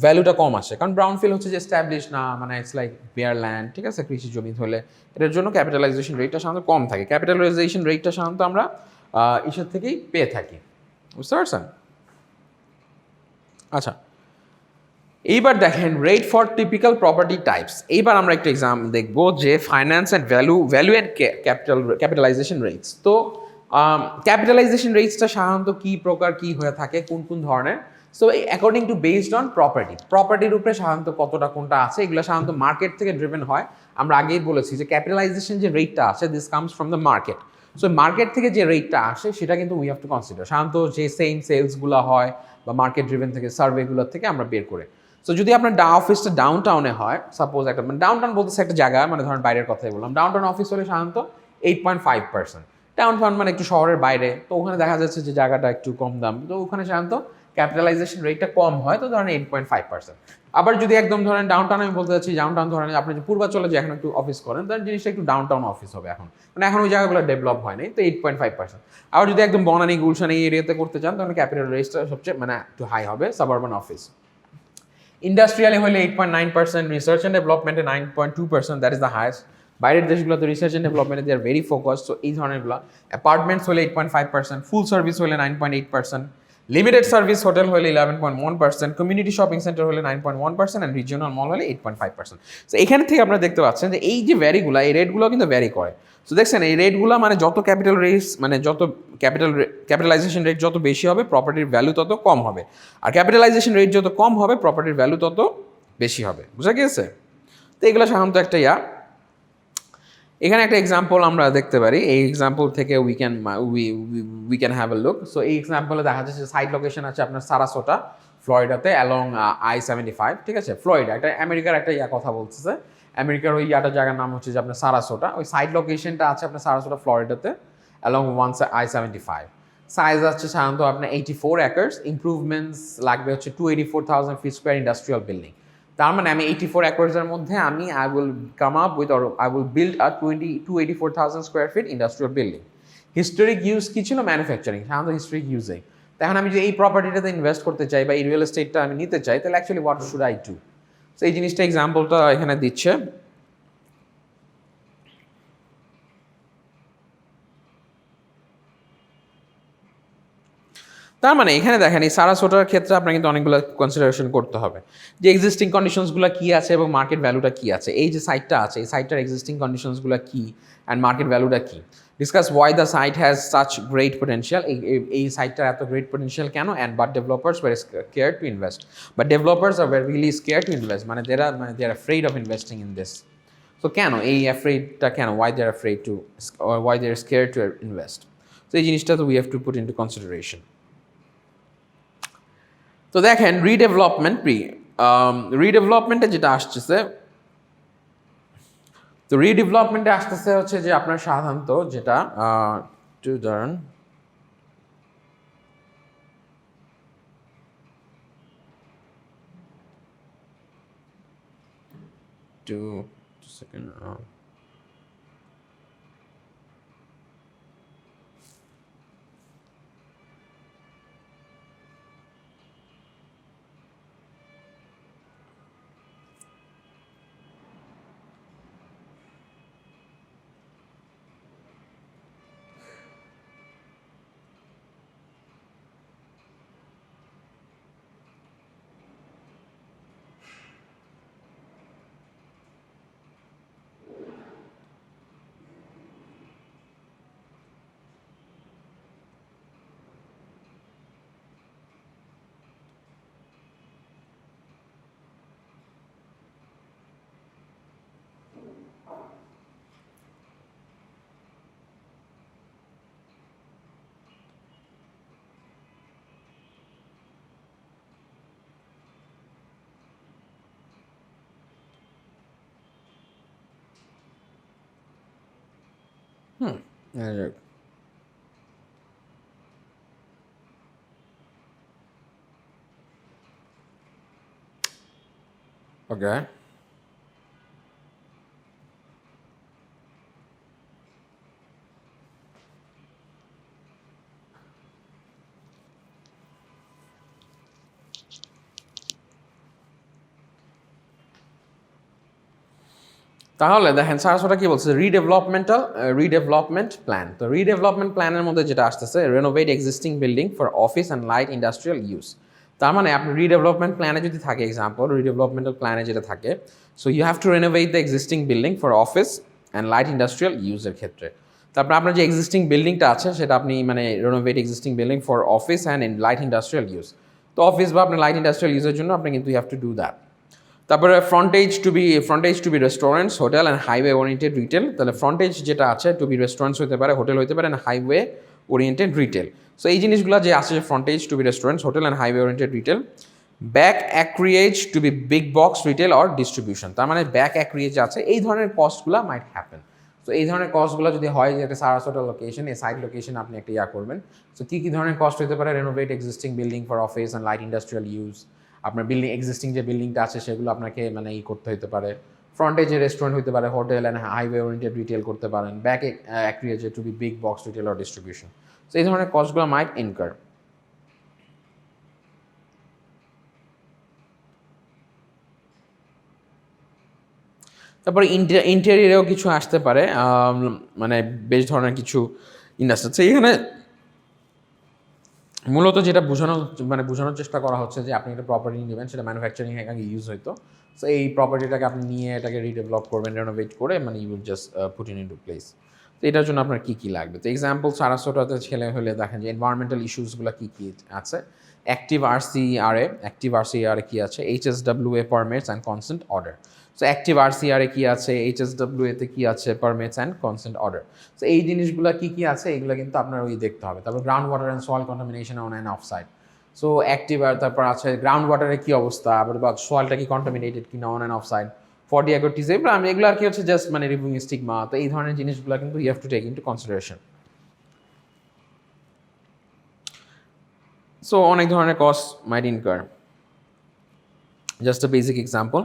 ভ্যালুটা কম আসে, কারণ ব্রাউন ফিল্ড হচ্ছে যে এস্টাবলিশ না, মানে ইটস লাইক বেয়ার ল্যান্ড, ঠিক আছে, কৃষি জমি হলে এটার জন্য ক্যাপিটালাইজেশন রেটটা সাধারণত কম থাকে। ক্যাপিটালাইজেশন রেটটা সাধারণত আমরা ইসের থেকেই পেয়ে থাকি, বুঝতে পারছেন? আচ্ছা, এইবার দেখেন rate for typical property types. এইবার আমরা একটা এক্সাম দেখবো যে finance and value and capitalisation rates. তো ক্যাপিটালাইজেশন রেটসটা সাধারণত কী প্রকার কী হয়ে থাকে, কোন কোন ধরনের? So according to based on প্রপার্টির উপরে সাধারণত কতটা কোনটা আছে, এগুলো সাধারণত মার্কেট থেকে ড্রিভেন হয়। আমরা আগেই বলেছি যে ক্যাপিটালাইজেশন যে রেটটা আছে, this comes from the market. So market থেকে যে রেটটা আসে সেটা কিন্তু উই হ্যাভ টু কনসিডার। সাধারণত যে সেম সেলসগুলো হয় বা মার্কেট ড্রিভেন থেকে সার্ভেগুলোর থেকে আমরা বের করে। সো যদি আপনার অফিসটা ডাউন টাউনে হয়, সাপোজ একটা মানে ডাউন টাউন বলতেছে একটা জায়গা, মানে ধরেন বাইরের কথাই বললাম, ডাউন টাউন অফিস হলে সাধারণত 8.5%। ডাউন টাউন মানে একটু শহরের বাইরে, তো ওখানে দেখা যাচ্ছে যে জায়গাটা একটু কম দাম, তো ওখানে সাধারণত ক্যাপিটালাইজেশন রেটটা কম হয়, তো ধরেন 8.5%। আবার যদি একদম ধরেন ডাউন টাউন, আমি বলতে চাচ্ছি ডাউন টাউন ধরেন আপনি যে পূর্বাচলে যে এখন একটু অফিস করেন, তার জিনিসটা একটু ডাউন টাউন অফিস হবে এখন, মানে এখন ওই জায়গাগুলো ডেভেলপ হয়নি, তো 8.5%। আবার যদি একদম বনানী গুলশান এই এরিয়াতে করতে চান, তাহলে ক্যাপিটাল রেটটা সবচেয়ে মানে একটু হাই হবে, সাবারবান অফিস। ইন্ডাস্ট্রিয়ালে হলে 8.9%, রিসার্চ অ্যান্ড ডেভেলপমেন্টে 9.2%, দ্যাট ইজ দ্য হায়েস্ট। বাইরের দেশগুলোতে রিসার্চ অ্যান্ড ডেভেলপমেন্টে they are very focus, so এই ধরনেরগুলো। অ্যাপার্টমেন্টস হলে 8.5%, ফুল সার্ভিস হলে 9.8%, লিমিটেড সার্ভিস হোটেল হলে 11.1%, কমিউনিটি শপিং সেন্টার হলে 9.1%, অ্যান্ড রিজিওনাল মল হলে 8.5%। সো এখানে থেকে আপনারা দেখতে পাচ্ছেন যে এই যে ভ্যারিগুলো, এই রেটগুলো কিন্তু ভ্যারি করে। সো দেখছেন এই রেটগুলো মানে যত ক্যাপিটাল রেটস, মানে যত ক্যাপিটালাইজেশন রেট যত বেশি হবে, প্রপার্টির ভ্যালু তত কম হবে, আর ক্যাপিটালাইজেশন রেট যত কম হবে, প্রপার্টির ভ্যালু তত বেশি হবে। বুঝা গিয়েছে? তো এগুলো সাধারণত একটা এখানে একটা এক্সাম্পল আমরা দেখতে পারি। এই এক্সাম্পল থেকে we can have a look. So এই এক্সাম্পলে দেখা যাচ্ছে সাইট লোকেশন আছে আপনার সারাসোটা, ফ্লোরিডাতে, অ্যালং I-75, ঠিক আছে? ফ্লোরিডা, এটা আমেরিকার একটা কথা বলতেছে। আমেরিকার ওই জায়গার নাম হচ্ছে যে আপনার সারাসোটা। ওই সাইট লোকেশনটা আছে আপনার সারাসোটা, ফ্লোরিডাতে, অ্যালং I-75। সাইজ আছে সাধারণত আপনার 84 একর্স। ইমপ্রুভমেন্টস লাগবে হচ্ছে 284,000 ফিট স্কোয়ার ইন্ডাস্ট্রিয়াল বিল্ডিং। তার মানে আমি 84 একর্সের মধ্যে আমি I will come up with, or I will build a 284,000 square feet industrial building. Historic use কি ছিল? ম্যানুফ্যাকচারিং, সাধারণত হিস্টোরিক ইউজেই। এখন আমি যদি এই প্রপার্টিটাতে ইনভেস্ট করতে চাই বা এই রিয়েল এস্টেটটা আমি নিতে চাই, তাহলে actually what should I do? তো এই জিনিসটা এক্সাম্পলটা এখানে দিচ্ছে। তার মানে এখানে দেখেন এই সারাসোটার ক্ষেত্রে আপনার কিন্তু অনেকগুলো কনসিডারেশন করতে হবে, যে এক্সিস্টিং কন্ডিশনসগুলো কী আছে এবং মার্কেট ভ্যালুটা কী আছে। এই যে সাইটটা আছে, এই সাইটটার এক্সিস্টিং কন্ডিশনসগুলো কী অ্যান্ড মার্কেট ভ্যালুটা কী। Discuss why the site has such great potential, এই সাইটটার এত গ্রেট পোটেন্সিয়াল কেন, and but developers were scared to invest, but developers are were really scared to invest, মানে they are afraid of investing in this. তো কেন এই অ্যাফ্রেডটা, কেন, why they are afraid to, why they are scared to invest. তো এই জিনিসটা তো we have to put into consideration. তো দেখেন রিডেভেলপমেন্টে যেটা আসতেছে, তো রিডেভেলপমেন্টে আসতেছে হচ্ছে যে আপনার সাধারণত যেটা টু ধরেন টু সেকেন্ড, ওকে, তাহলে দেখেন সারাসোটা কি বলছে, রিডেভেলপমেন্ট প্ল্যান। তো রিডেভেলপমেন্ট প্ল্যানের মধ্যে যেটা আসতেছে, renovate existing building for office and light industrial use. তার মানে আপনি রিডেভেলপমেন্ট প্ল্যানে যদি থাকে, এক্সাম্পল রিডেভেলপমেন্টাল প্ল্যানে যেটা থাকে, so you have to renovate the existing building for office and light industrial ইউজের ক্ষেত্রে। তারপর আপনার যে এক্সিস্টিং বিল্ডিংটা আছে সেটা আপনি মানে renovate existing building for office and light industrial use. তো অফিস বা আপনার লাইট ইন্ডাস্ট্রিয়াল ইউজের জন্য আপনি কিন্তু you have to do that. তারপরে frontage to be restaurants, hotel and highway oriented retail. তাহলে ফ্রন্টেজ যেটা আছে টু বি রেস্টুরেন্টস হতে পারে, হোটেল হতে পারে, and highway oriented retail. So এই জিনিসগুলো যে আছে, frontage to be restaurants, hotel and highway oriented retail. Back acreage to be big box retail or distribution. তার মানে ব্যাক অ্যাক্রিয়েজ আছে, এই ধরনের কস্টগুলো মাইট হ্যাপেন। তো এই ধরনের কস্টগুলো যদি হয় যে একটা সারাসোটা লোকেশন, এই সাইড লোকেশন আপনি একটা করবেন। সো কী ধরনের কস্ট হতে পারে, renovate existing building for office and light industrial use. আপনার বিল্ডিং এক্সিস্টিং যে বিল্ডিংটা আছে সেগুলো আপনাকে মানে করতে হতে পারে। ফ্রন্টেজে রেস্টুরেন্ট হতে পারে, hotel and highway oriented retail করতে পারেন। ব্যাক অ্যাক্রিয়েজে to be big box retail or distribution. So এই ধরনের কস্টগুলো মাইট ইনকার। তারপরে ইন্টেরিয়রেও কিছু আসতে পারে, মানে বেশ ধরনের কিছু ইন্ডাস্ট্রি আছে এখানে। মূলত যেটা বোঝানোর চেষ্টা করা হচ্ছে যে আপনি একটা প্রপার্টি নেবেন, সেটা ম্যানুফ্যাকচারিং আগে ইউজ হতো। সো এই প্রপার্টিটাকে আপনি নিয়ে এটাকে রিডেভেলপ করবেন, রেনোভেট করে, মানে you will just put into place. তো এটার জন্য আপনার কী কী লাগবে? তো এক্সাম্পল সারাসোটাতে ছেলে হলে দেখেন যে এনভায়রনমেন্টাল ইস্যুসগুলো কী কী আছে। অ্যাক্টিভ আরসিআরে কী আছে, HSWA permits and consent order. So active আরসিআরে কী আছে, HSWA-তে কী আছে, permits and consent order. So এই জিনিসগুলো কী কী আছে এগুলো কিন্তু আপনার ওই দেখতে হবে। তারপর ground water and soil contamination on and off site. So active আর তারপর আছে গ্রাউন্ড ওয়াটারের কী অবস্থা, আবার বা সয়েলটা কি কন্টামিনেটেড কিনা অন অ্যান্ড অফ সাইড। 40 অ্যাগ্রিটিস এগুলো আর কি হচ্ছে জাস্ট মানে রিভিউইং স্টিগমা। তো এই ধরনের জিনিসগুলো কিন্তু you have to take into consideration. So অনেক ধরনের cost might incur. Just a basic example.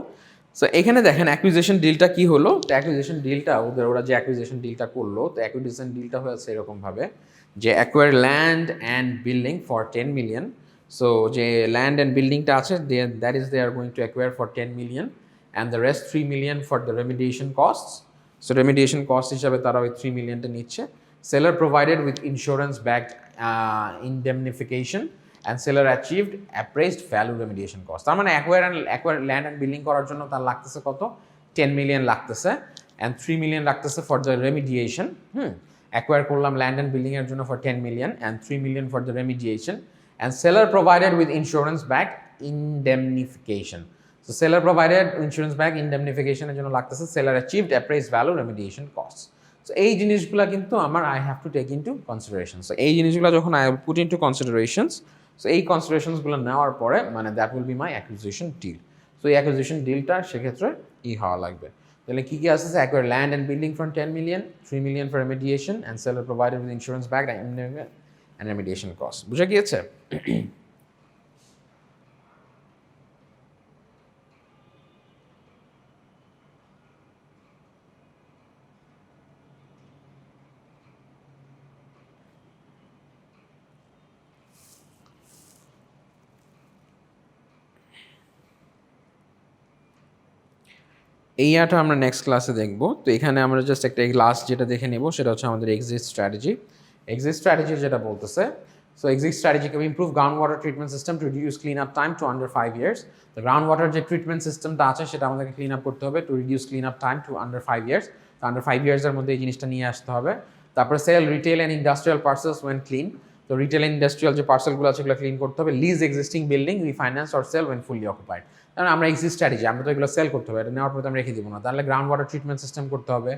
So এখানে দেখেন অ্যাকুইজিশন ডিলটা কি হলো। তো অ্যাকুইজিশন ডিলটা ওরা যে অ্যাকুইজিশন ডিলটা করলো, তো অ্যাকুইজিশন ডিলটা হয়েছে এরকমভাবে যে acquire land and building for 10 million. So যে ল্যান্ড অ্যান্ড বিল্ডিংটা আছে that is they are going to acquire for 10 million and the rest 3 million for the remediation cost. So remediation cost হিসাবে তারা ওই 3 মিলিয়নটা নিচ্ছে। Seller provided with insurance backed indemnification and seller achieved appraised value remediation cost. তার মানে acquire land and building করার জন্য তার লাগতেছে কত, 10 মিলিয়ন লাগতেছে, অ্যান্ড 3 মিলিয়ন লাগতেছে ফর দ্য রেমিডিয়েশন। অ্যাকোয়ার করলাম ল্যান্ড অ্যান্ড বিল্ডিংয়ের জন্য for 10 million and 3 million for the remediation and seller provided with insurance back indemnification. So seller provided insurance back ইনডেমনিফিকেশনের জন্য লাগতেছে seller achieved appraised value remediation cost. So এই জিনিসগুলো কিন্তু আমার I have to take into consideration. So এই জিনিসগুলো যখন I put into considerations, so এই কনসিডারেশনসগুলো নেওয়ার পরে মানে that will be my acquisition deal. So এই অ্যাকুইজিশন ডিলটা সেক্ষেত্রে হওয়া লাগবে। তাহলে কী কী আসছে, acquire land and building from 10 million, 3 million for remediation and seller provided with insurance back and remediation cost. বুঝা গিয়েছে? এই ইয়াটা আমরা নেক্সট ক্লাসে দেখব। তো এখানে আমরা জাস্ট একটা লাস্ট যেটা দেখে নেব সেটা হচ্ছে আমাদের এক্সিট স্ট্র্যাটেজি। এক্সিট স্ট্র্যাটেজি যেটা বলতেছে, so exit strategy can improve ground water treatment system to reduce clean up time to under 5 years. তো গ্রাউন্ড ওয়াটার যে ট্রিটমেন্ট সিস্টেমটা আছে সেটা আমাদেরকে ক্লিন আপ করতে হবে to reduce clean up time to under 5 years. তো আন্ডার 5 ইয়ার্সের মধ্যে এই জিনিসটা নিয়ে আসতে হবে। তারপরে sell retail and industrial parcels when clean. তো রিটেল অ্যান্ড ইন্ডাস্ট্রিয়াল যে পার্সেলগুলো আছে সেগুলো ক্লিন করতে হবে। Lease existing building refinance or sell when fully occupied. কারণ আমরা এক্সিট স্ট্র্যাটেজি, আমরা তো এগুলো সেল করতে হবে, এটা নেওয়ার পর আমরা রেখে দেবো না। তাহলে গ্রাউন্ড ওয়াটার ট্রিটমেন্ট সিস্টেম করতে হবে।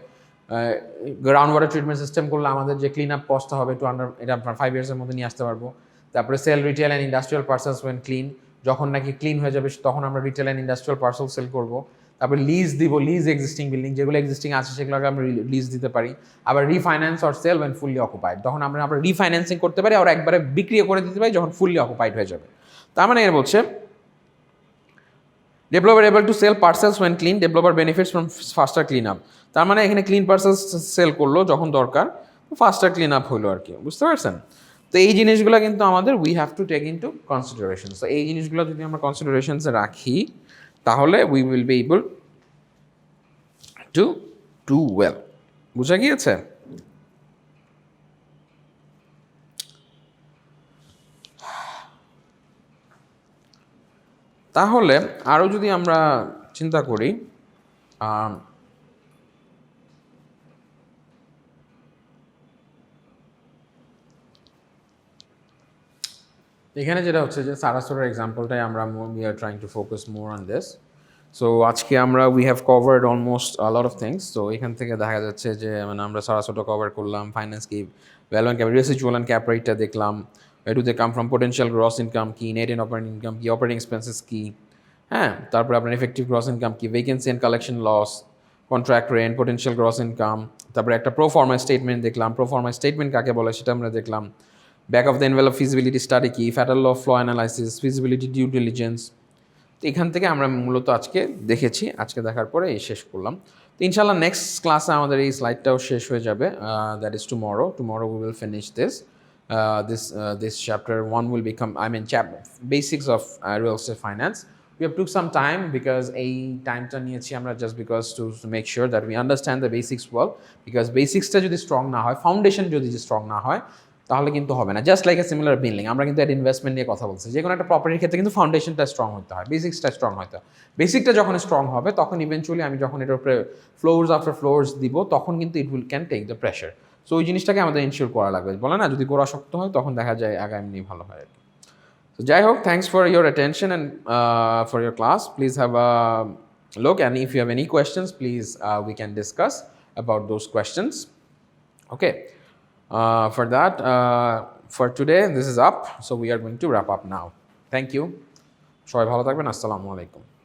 গ্রাউন্ড ওয়াটার ট্রিটমেন্ট সিস্টেম করলে আমাদের যে ক্লিন আপ কস্টটা হবে টু আন্ডার, এটা আপনার 5 ইয়ার্সের মধ্যে নিয়ে আসতে পারবো। তারপরে sell retail and industrial parcels when clean, যখন নাকি ক্লিন হয়ে যাবে তখন আমরা retail and industrial parcel sell করবো। তারপর লিজ দিব, লিজ এক্সিস্টিং বিল্ডিং, যেগুলো এক্সিস্টিং আছে সেগুলোকে আমরা লিজ দিতে পারি। আবার refinance or sell when fully occupied, তখন আমরা আবার রিফাইন্যান্সিং করতে পারি, আর একবারে বিক্রিও করে দিতে পারি যখন ফুললি অকুপাইড হয়ে যাবে। তার মানে এর বলছে developer able to sell parcels when clean, developer benefits from faster clean up. তার মানে এখানে ক্লিন পার্সেলস সেল করলো যখন দরকার, ফাস্টার ক্লিন আপ হলো আর কি, বুঝতে পারছেন? তো এই জিনিসগুলো কিন্তু আমাদের we have to take into consideration. তো এই জিনিসগুলো যদি আমরা কনসিডারেশনসে রাখি তাহলে we will be able to do well. বুঝা গিয়েছে? তাহলে আরও যদি আমরা চিন্তা করি, এখানে যেটা হচ্ছে যে সারাসোটার এক্সাম্পলটাই আমরা we are trying to focus more on this. So আজকে আমরা we have covered almost a lot of things. তো এখান থেকে দেখা যাচ্ছে যে মানে আমরা সারাসোটা কভার করলাম, ফাইন্যান্স কি, value and cap, residual and cap রেটটা দেখলাম, where do they come from, potential gross income কি, নেট এন্ড অপারেটিং ইনকাম কি, অপারেটিং এক্সপেন্সেস কি, হ্যাঁ, তারপরে আপনার এফেক্টিভ গ্রস ইনকাম কি, vacancy and collection loss, contract rent, potential gross income, তারপরে একটা প্রো ফর্মা স্টেটমেন্ট দেখলাম, প্রো ফর্মা স্টেটমেন্ট কাকে বলে সেটা আমরা দেখলাম, back of the envelope feasibility study কি, fatal law flow analysis, feasibility due diligence. তো এখান থেকে আমরা মূলত আজকে দেখেছি, আজকে দেখার পরে এই শেষ করলাম। তো ইনশাল্লাহ নেক্সট ক্লাসে আমাদের এই স্লাইডটাও শেষ হয়ে যাবে, that is tomorrow we will finish this chapter 1 will become, basics of real estate finance. We have took some time because এই টাইমটা নিয়েছি আমরা just because to make sure that we understand the basics well, because basicsটা যদি strong না হয়, foundation যদি strong না হয় তাহলে কিন্তু হবে না। Just like a similar building, আমরা কিন্তু একটা ইনভেস্টমেন্ট নিয়ে কথা বলছি, যে কোনো একটা প্রপার্টির ক্ষেত্রে কিন্তু ফাউন্ডেশনটা স্ট্রং হতে হয়, বেসিক্সটা স্ট্রং হতে হয়। বেসিকটা যখন স্ট্রং হবে তখন ইভেনচুয়ালি আমি যখন এটার উপরে ফ্লোর্স আফটার ফ্লোর্স দিব তখন কিন্তু it will can take the pressure. So ওই জিনিসটাকে আমাদের ইনশিওর করা লাগবে, বলে না যদি গোড়া শক্ত হয় তখন দেখা যায় আগা এমনি ভালো হয় আর কি। তো যাই হোক, thanks for your attention and for your class. Please have a look, and if you have any questions please we can discuss about those questions. Okay, for that, for today this is up, so we are going to wrap up now. Thank you, সবাই ভালো থাকবেন, আসসালামু আলাইকুম।